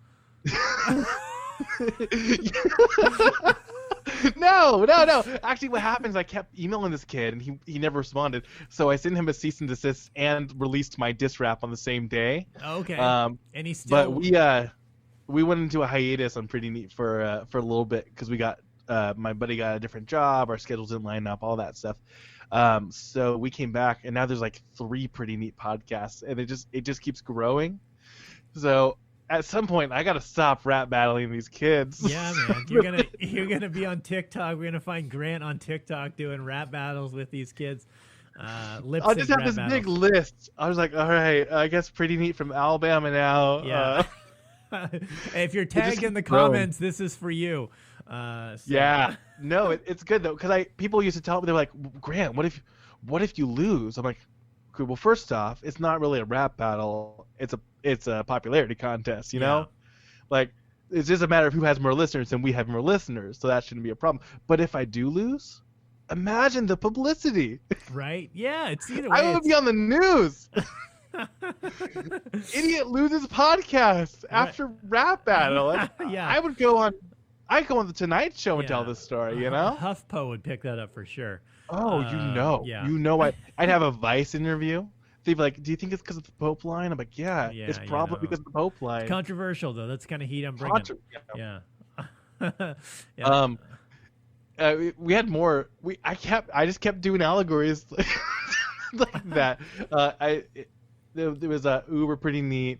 No. Actually, what happened is I kept emailing this kid, and he never responded. So I sent him a cease and desist and released my diss rap on the same day. Okay. And he still. But we went into a hiatus on Pretty Neat for a little bit because we got my buddy got a different job, our schedules didn't line up, all that stuff. So we came back, and now there's like 3 Pretty Neat podcasts, and it just keeps growing. So at some point, I gotta stop rap battling these kids. Yeah, man, you're gonna be on TikTok. We're gonna find Grant on TikTok doing rap battles with these kids. I'll just have this big list. I was like, all right, I guess Pretty Neat from Alabama now. Yeah. If you're tagged in the comments, this is for you. Yeah. No, it's good though, because people used to tell me, they're like, Grant, what if you lose? I'm like, okay, well, first off, it's not really a rap battle. It's a popularity contest, you know? Like, it's just a matter of who has more listeners, and we have more listeners, so that shouldn't be a problem. But if I do lose, imagine the publicity. Right? Yeah, it's either way. I would be on the news. Idiot loses podcast after rap battle. Yeah. I'd go on the Tonight Show and tell this story, you know? HuffPo would pick that up for sure. Oh, Yeah. I'd have a Vice interview. They'd be like, "Do you think it's because of the Pope line?" I'm like, "Yeah, it's probably because of the Pope line." It's controversial though. That's the kind of heat I'm bringing. Yeah. We had more. I just kept doing allegories like that. There was a Uber Pretty Neat.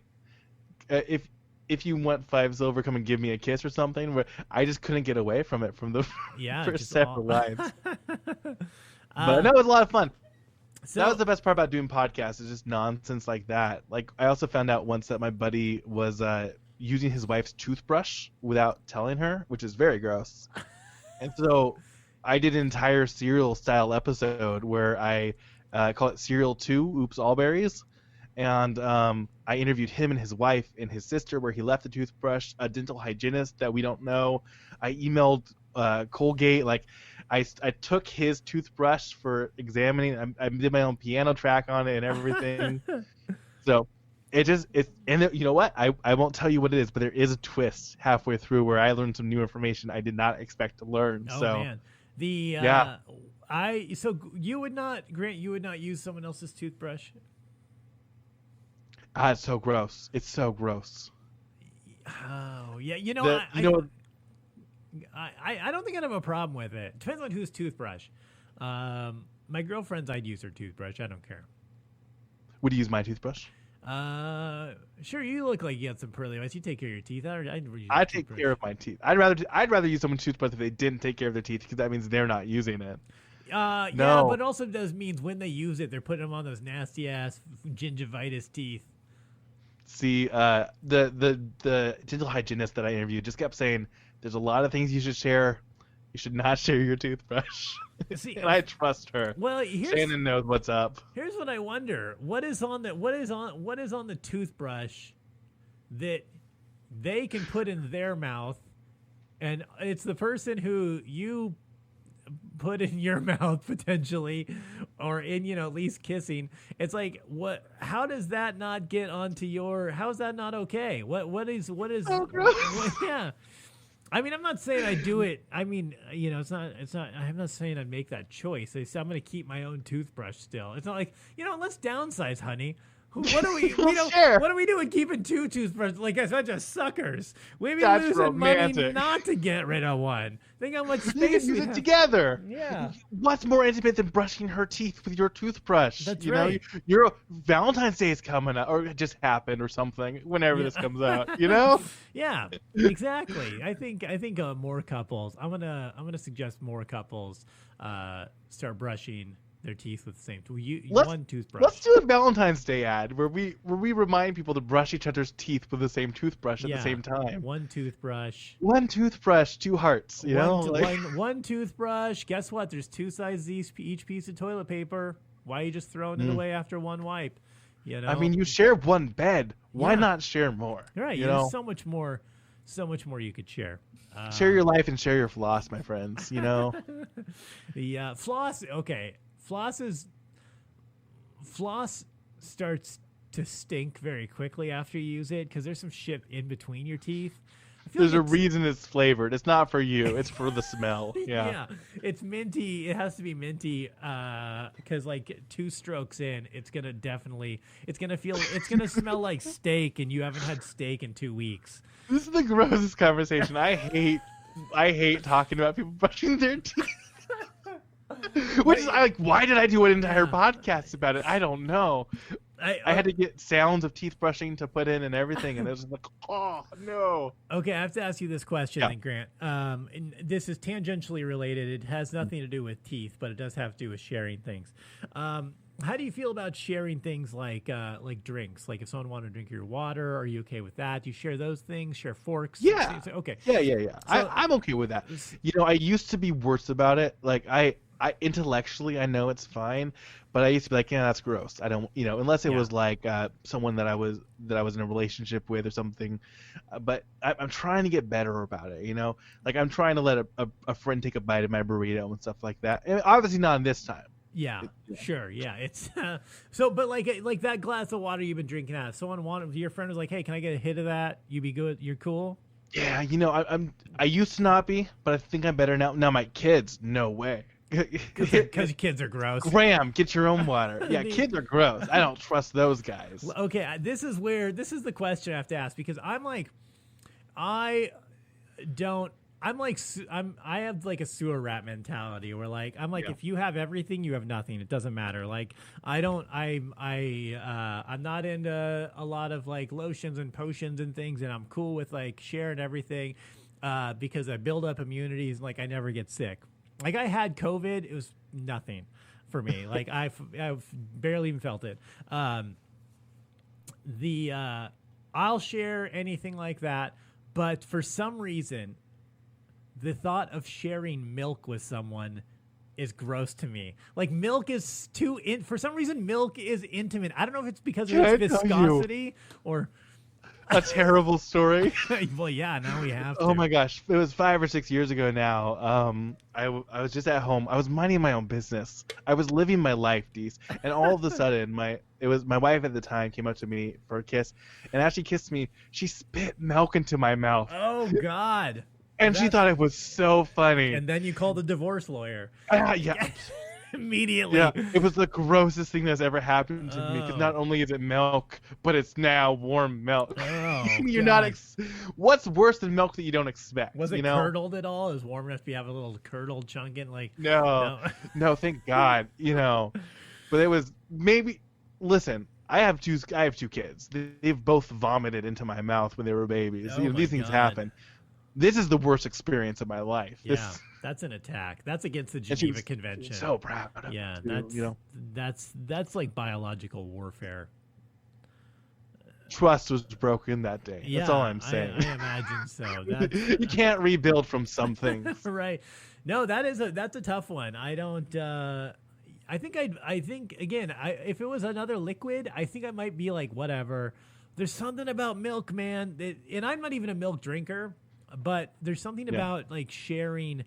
If you want 5 silver, come and give me a kiss or something. Where I just couldn't get away from it from the first several lines. But no, it was a lot of fun. So, that was the best part about doing podcasts, is just nonsense like that. Like, I also found out once that my buddy was using his wife's toothbrush without telling her, which is very gross. And so I did an entire Serial-style episode where I call it Serial 2, Oops All Berries. And I interviewed him and his wife and his sister, where he left the toothbrush, a dental hygienist that we don't know. I emailed Colgate, like, I took his toothbrush for examining. I did my own piano track on it and everything. So and you know what? I won't tell you what it is, but there is a twist halfway through where I learned some new information I did not expect to learn. Oh, so man. So you would not, Grant, you would not use someone else's toothbrush? It's so gross. It's so gross. Oh, yeah. I don't think I'd have a problem with it. Depends on whose toothbrush. My girlfriend's, I'd use her toothbrush. I don't care. Would you use my toothbrush? Sure. You look like you got some pearly whites. You take care of your teeth. I take care of my teeth. I'd rather use someone's toothbrush if they didn't take care of their teeth, because that means they're not using it. Yeah, but it also does means when they use it, they're putting them on those nasty ass gingivitis teeth. See, the dental hygienist that I interviewed just kept saying, "There's a lot of things you should share. You should not share your toothbrush." See, and I trust her. Well, Shannon knows what's up. Here's what I wonder: what is on the toothbrush that they can put in their mouth, and it's the person who you put in your mouth potentially, or in, at least kissing. It's like, how does that not get onto your, how is that not okay? What is, Oh, gross. yeah. I mean, I'm not saying I do it. I mean, it's not, I'm not saying I'd make that choice. I say I'm going to keep my own toothbrush still. It's not like, let's downsize, honey. What are we, Share. what are we doing keeping two toothbrushes? Like, a bunch of suckers. We'd be That's losing romantic. money not to get rid of one. Think how much You space can we use it have. together. Yeah. What's more intimate than brushing her teeth with your toothbrush? That's you right. know, your Valentine's Day is coming up, or it just happened, or something. Whenever this comes out, Yeah, exactly. I think more couples. I'm gonna suggest more couples start brushing their teeth with the same one toothbrush. Let's do a Valentine's Day ad where we remind people to brush each other's teeth with the same toothbrush at the same time. One toothbrush. One toothbrush, two hearts. One toothbrush. Guess what? There's two sizes each piece of toilet paper. Why are you just throwing it away after one wipe? I mean, you share one bed. Why not share more? Right. There's so much more you could share. Share your life and share your floss, my friends. The floss. Okay. Floss starts to stink very quickly after you use it because there's some shit in between your teeth. There's a reason it's flavored. It's not for you. It's for the smell. Yeah. It's minty. It has to be minty because like 2 strokes in, it's gonna smell like steak, and you haven't had steak in 2 weeks. This is the grossest conversation. I hate talking about people brushing their teeth. Which is like, why did I do an entire podcast about it? I don't know. I had to get sounds of teeth brushing to put in and everything, and it was like, oh no. Okay, I have to ask you this question, then, Grant. And this is tangentially related. It has nothing to do with teeth, but it does have to do with sharing things. How do you feel about sharing things like drinks? Like if someone wanted to drink your water, are you okay with that? Do you share those things? Share forks? Yeah. Okay. Yeah. So, I'm okay with that. I used to be worse about it. Like I intellectually I know it's fine, but I used to be like, yeah, that's gross. I don't, unless it was like someone that I was in a relationship with or something. But I'm trying to get better about it. Like I'm trying to let a friend take a bite of my burrito and stuff like that. And obviously not this time. Yeah, sure. Yeah, it's so. But like that glass of water you've been drinking out. If someone your friend was like, "Hey, can I get a hit of that?" You'd be good. You're cool. Yeah, I used to not be, but I think I'm better now. Now my kids, no way. Because kids are gross. Graham, get your own water. Yeah, kids are gross. I don't trust those guys. Okay, this is the question I have to ask, because I'm like, I have like a sewer rat mentality where like I'm like, if you have everything, you have nothing. It doesn't matter. Like I'm not into a lot of like lotions and potions and things, and I'm cool with like sharing everything because I build up immunities. Like I never get sick. Like I had COVID, it was nothing for me. Like I've barely even felt it. I'll share anything like that, but for some reason, the thought of sharing milk with someone is gross to me. Like milk is for some reason milk is intimate. I don't know if it's because of its viscosity or a terrible story. Well, yeah, now we have to. Oh my gosh, it was 5 or 6 years ago now. I was just at home. I was minding my own business. I was living my life, Deece, and all of a sudden, my wife at the time came up to me for a kiss, and as she kissed me, she spit milk into my mouth. Oh God. And she thought it was so funny. And then you called the divorce lawyer. Yeah. Immediately. Yeah, it was the grossest thing that's ever happened to me, because not only is it milk, but it's now warm milk. Oh, You're not. What's worse than milk that you don't expect? Was it curdled at all? It was warm enough to have a little curdled chunk in? Like no, thank God. But it was maybe. Listen, I have two kids. They've both vomited into my mouth when they were babies. These things happen. This is the worst experience of my life. Yeah, that's an attack. That's against the Geneva Convention. So proud of it, that's like biological warfare. Trust was broken that day. Yeah, that's all I'm saying. I imagine so. You can't rebuild from some things. Right. No, that's a tough one. I don't. I think again, if it was another liquid, I think I might be like, whatever. There's something about milk, man. And I'm not even a milk drinker. But there's something about like sharing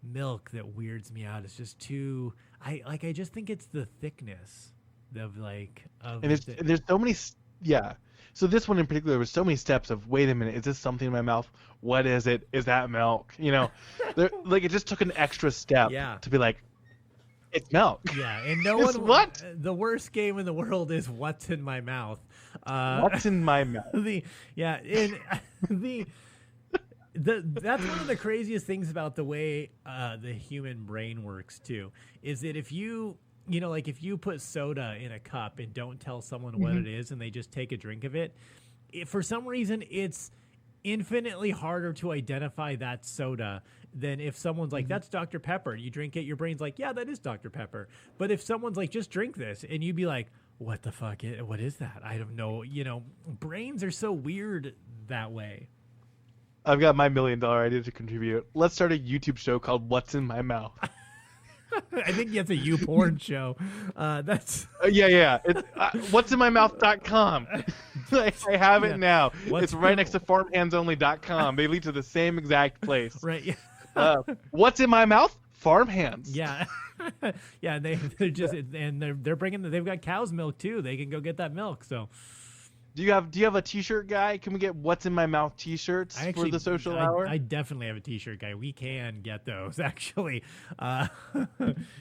milk that weirds me out. It's just too. I just think it's the thickness of And there's so many. Yeah. So this one in particular, there was so many steps of, wait a minute, is this something in my mouth? What is it? Is that milk? It just took an extra step to be like, it's milk. Yeah, and no It's one. what? The worst game in the world is what's in my mouth. What's in my mouth? That's one of the craziest things about the way the human brain works too. Is that if you put soda in a cup and don't tell someone what it is and they just take a drink of it, for some reason it's infinitely harder to identify that soda than if someone's like, that's Dr. Pepper. You drink it, your brain's like, yeah, that is Dr. Pepper. But if someone's like, just drink this, and you'd be like, what the fuck? What is that? I don't know. Brains are so weird that way. I've got my $1 million idea to contribute. Let's start a YouTube show called What's in My Mouth. I think it's a YouPorn show. That's yeah. It's what'sinmymouth.com. I have it now. It's right next to farmhandsonly.com. They lead to the same exact place. Right. Yeah. What's in my mouth? Farm hands. Yeah. Yeah. They're just they're bringing they've got cow's milk too. They can go get that milk. So. Do you have a T-shirt guy? Can we get What's in My Mouth T-shirts for the social hour? I definitely have a T-shirt guy. We can get those actually. That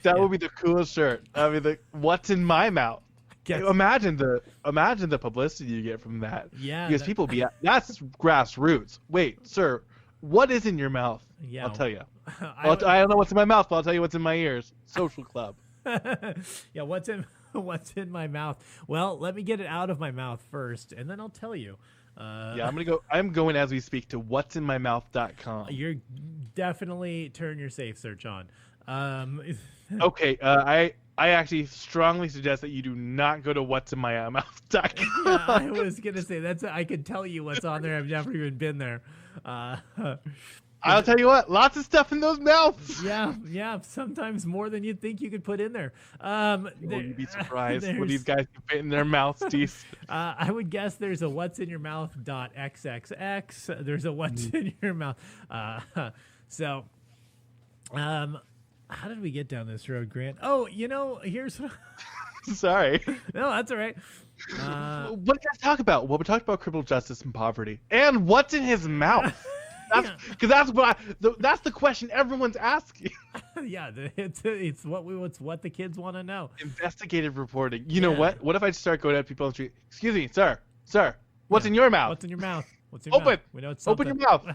would be the coolest shirt. I mean, the What's in My Mouth. Imagine the publicity you get from that. Yeah, because people that's grassroots. Wait, sir, what is in your mouth? Yeah, I'll tell you. I don't know what's in my mouth, but I'll tell you what's in my ears. Social club. Yeah, what's in my mouth? Well, let me get it out of my mouth first, and then I'll tell you. I'm going as we speak to what'sinmymouth.com. You're definitely turn your safe search on. Okay, I actually strongly suggest that you do not go to what'sinmymouth.com. Yeah, I was gonna say I could tell you what's on there. I've never even been there. I'll tell you what, lots of stuff in those mouths. Yeah. Sometimes more than you'd think you could put in there. You'd be surprised what these guys can fit in their mouths, Deece. I would guess there's a what's in your mouth.xxx. There's a what's in your mouth. So, how did we get down this road, Grant? Oh, here's. Sorry. No, that's all right. What did you guys talk about? Well, we talked about criminal justice and poverty, and what's in his mouth. Because that's the question everyone's asking. Yeah, it's what the kids want to know. Investigative reporting. You know what? What if I start going at people on the street? Excuse me, sir, what's in your mouth? What's in your mouth? What's in your Open. mouth? We know it's something. Open your mouth.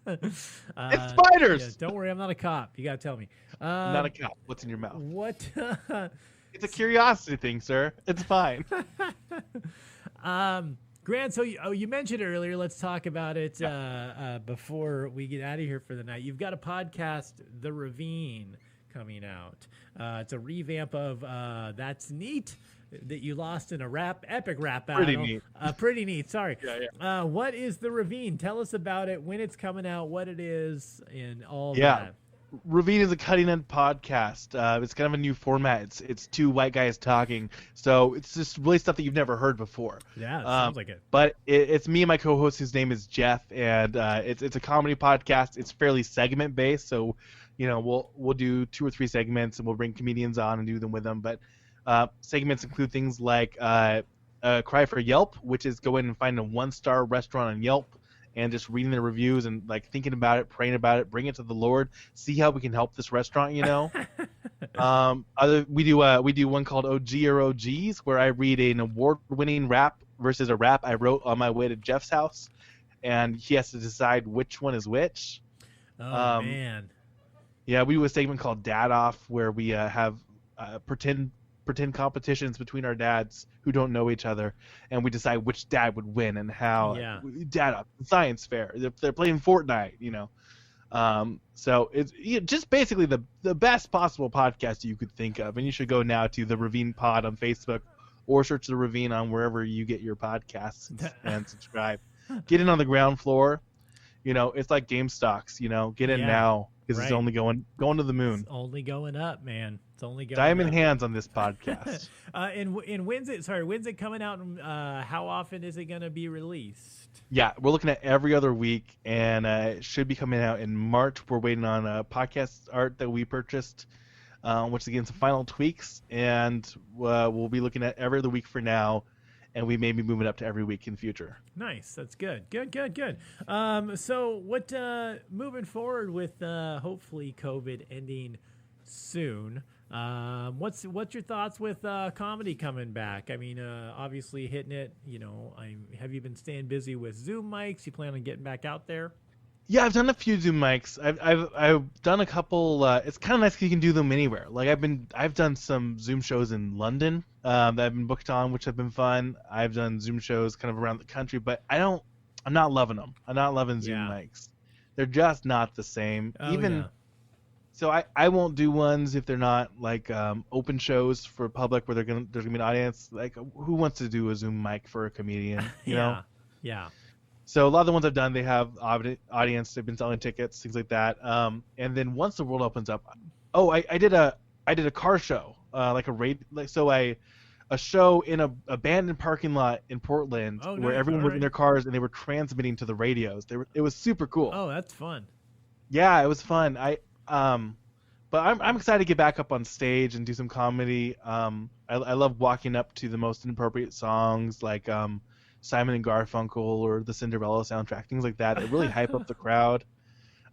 It's spiders. Yeah, don't worry, I'm not a cop. You gotta tell me. I'm not a cop. What's in your mouth? What? It's a curiosity thing, sir. It's fine. Grant, so you mentioned earlier, let's talk about it before we get out of here for the night. You've got a podcast, The Ravine, coming out. It's a revamp of That's Neat, that you lost in a epic rap battle. Pretty neat. Pretty neat, sorry. Yeah. What is The Ravine? Tell us about it, when it's coming out, what it is, and all that. Yeah. Ravine is a cutting-edge podcast. It's kind of a new format. It's two white guys talking, so it's just really stuff that you've never heard before. Yeah, it sounds like it. But it's me and my co-host, whose name is Jeff, and it's a comedy podcast. It's fairly segment-based, so we'll do 2 or 3 segments, and we'll bring comedians on and do them with them. But segments include things like Cry for Yelp, which is go in and find a 1-star restaurant on Yelp, and just reading the reviews and thinking about it, praying about it, bring it to the Lord, see how we can help this restaurant. We do one called OG or OGs, where I read an award-winning rap versus a rap I wrote on my way to Jeff's house, and he has to decide which one is which. Oh man. Yeah, we do a segment called Dad Off, where we have pretend competitions between our dads who don't know each other, and we decide which dad would win and how. Yeah. Dad Off, science fair. They're playing Fortnite, So it's just basically the best possible podcast you could think of, and you should go now to the Ravine Pod on Facebook, or search the Ravine on wherever you get your podcasts and subscribe. Get in on the ground floor. It's like game stocks. Get in now, because It's only going to the moon. It's only going up, man. It's It's only going Diamond up. hands on this podcast. And when's it coming out? And how often is it going to be released? Yeah, we're looking at every other week, and it should be coming out in March. We're waiting on podcast art that we purchased, which is getting some final tweaks, and we'll be looking at every other week for now, and we may be moving up to every week in the future. Nice. That's good. Good. So what moving forward with hopefully COVID ending soon? What's your thoughts with comedy coming back? I mean, obviously hitting it. Have you been staying busy with Zoom mics? You plan on getting back out there? Yeah, I've done a few Zoom mics. I've done a couple. It's kind of nice 'cause you can do them anywhere. Like I've done some Zoom shows in London that I've been booked on, which have been fun. I've done Zoom shows kind of around the country, but I'm not loving them. I'm not loving Zoom mics. They're just not the same. So I won't do ones if they're not like open shows for public where there's gonna be an audience. Like who wants to do a Zoom mic for a comedian? You know? Yeah. So a lot of the ones I've done, they have audience. They've been selling tickets, things like that. And then once the world opens up, I did a car show, a show in a abandoned parking lot in Portland where everyone was in their cars and they were transmitting to the radios. It was super cool. Oh, that's fun. Yeah, it was fun. But I'm excited to get back up on stage and do some comedy. I love walking up to the most inappropriate songs like Simon and Garfunkel or the Cinderella soundtrack, things like that. It really hype up the crowd.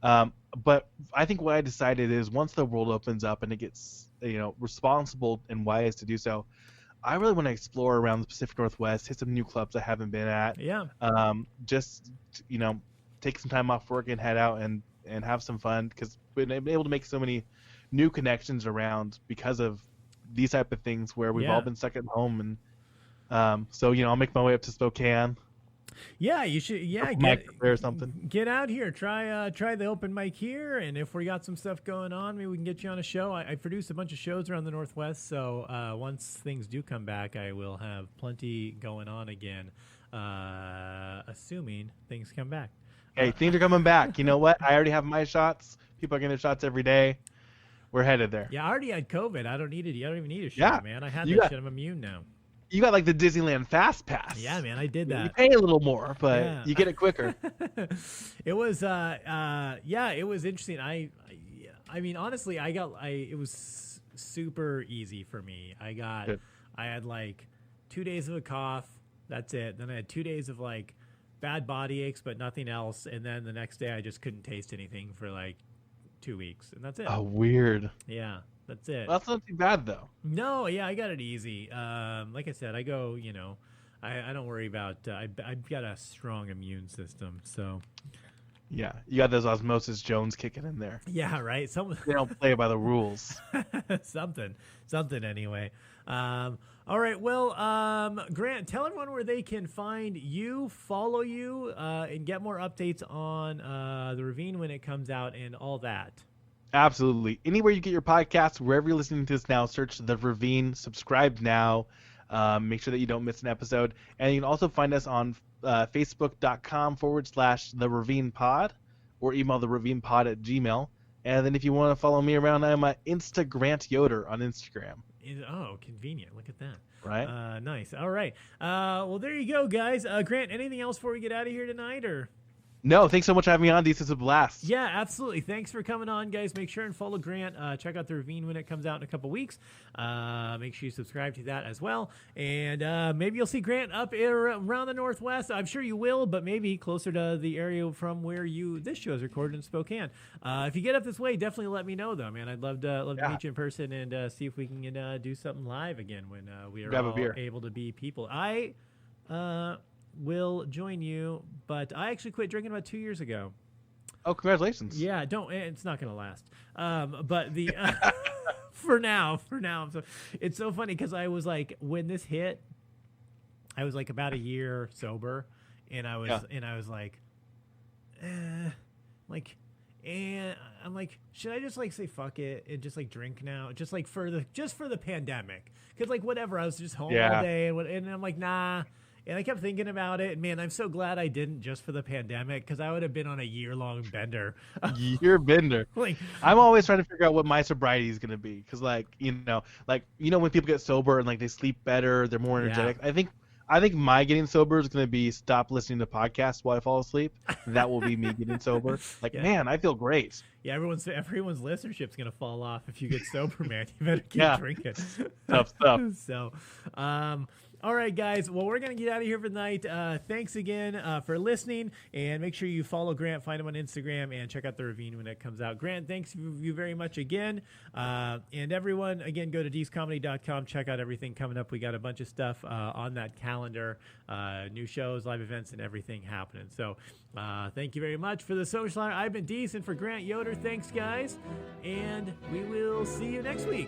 But I think what I decided is once the world opens up and it gets responsible and wise to do so, I really want to explore around the Pacific Northwest, hit some new clubs I haven't been at. Yeah. Just take some time off work and head out and have some fun because we've been able to make so many new connections around because of these type of things where we've all been stuck at home and so I'll make my way up to Spokane. Yeah, you should. Yeah, get out here. Try the open mic here, and if we got some stuff going on, maybe we can get you on a show. I produce a bunch of shows around the Northwest, so once things do come back, I will have plenty going on again, assuming things come back. Hey, things are coming back. You know what? I already have my shots. People are getting their shots every day. We're headed there. Yeah, I already had COVID. I don't even need a shot, man. I had that shit. I'm immune now. You got like the Disneyland Fast Pass. Yeah, man, I did that. You pay a little more, but you get it quicker. It was, it was interesting. I mean, honestly, it was super easy for me. I had like 2 days of a cough. That's it. Then I had 2 days of like bad body aches, but nothing else. And then the next day I just couldn't taste anything for like 2 weeks. And that's it. Oh, weird. Yeah. That's it. Well, that's not too bad, though. No, yeah, I got it easy. Like I said, I go, I don't worry about, I've got a strong immune system, so. Yeah, you got those Osmosis Jones kicking in there. Yeah, right? They don't play by the rules. Something anyway. All right, well, Grant, tell everyone where they can find you, follow you, and get more updates on The Ravine when it comes out and all that. Absolutely. Anywhere you get your podcasts, wherever you're listening to this now, search The Ravine, subscribe now, make sure that you don't miss an episode. And you can also find us on facebook.com/The Ravine Pod or email theravinepod@gmail.com. And then if you want to follow me around, I'm Grant Yoder on Instagram. Oh, convenient. Look at that. Right? Nice. All right. Well, there you go, guys. Grant, anything else before we get out of here tonight, or? No, thanks so much for having me on. This is a blast. Yeah, absolutely. Thanks for coming on, guys. Make sure and follow Grant. Check out The Ravine when it comes out in a couple weeks. Make sure you subscribe to that as well. And maybe you'll see Grant up around the Northwest. I'm sure you will, but maybe closer to the area from where this show is recorded in Spokane. If you get up this way, definitely let me know, though, man. I'd love to meet you in person and see if we can do something live again when we are all able to be people. I will join you, but I actually quit drinking about 2 years ago. Oh, congratulations. Yeah, it's not going to last. But the for now, it's so funny because I was like, when this hit, I was like about a year sober, and I was and I'm like, should I just like say fuck it and just like drink now, just for the pandemic? Because like whatever, I was just home all day, and I'm like, nah. And I kept thinking about it. And man, I'm so glad I didn't just for the pandemic, because I would have been on a year-long bender. Year bender. Like, I'm always trying to figure out what my sobriety is going to be. Because, like, when people get sober and, like, they sleep better, they're more energetic. Yeah. I think my getting sober is going to be stop listening to podcasts while I fall asleep. That will be me getting sober. Like, man, I feel great. Yeah, everyone's listenership's gonna fall off if you get sober, man. You better keep drinking. Tough stuff. So, all right, guys. Well, we're going to get out of here for the night. Thanks again for listening. And make sure you follow Grant, find him on Instagram, and check out the Ravine when it comes out. Grant, thanks you very much again. And everyone, again, go to deececomedy.com. Check out everything coming up. We got a bunch of stuff on that calendar, new shows, live events, and everything happening. So thank you very much for the Social Hour. I've been Deece, and for Grant Yoder, thanks, guys. And we will see you next week.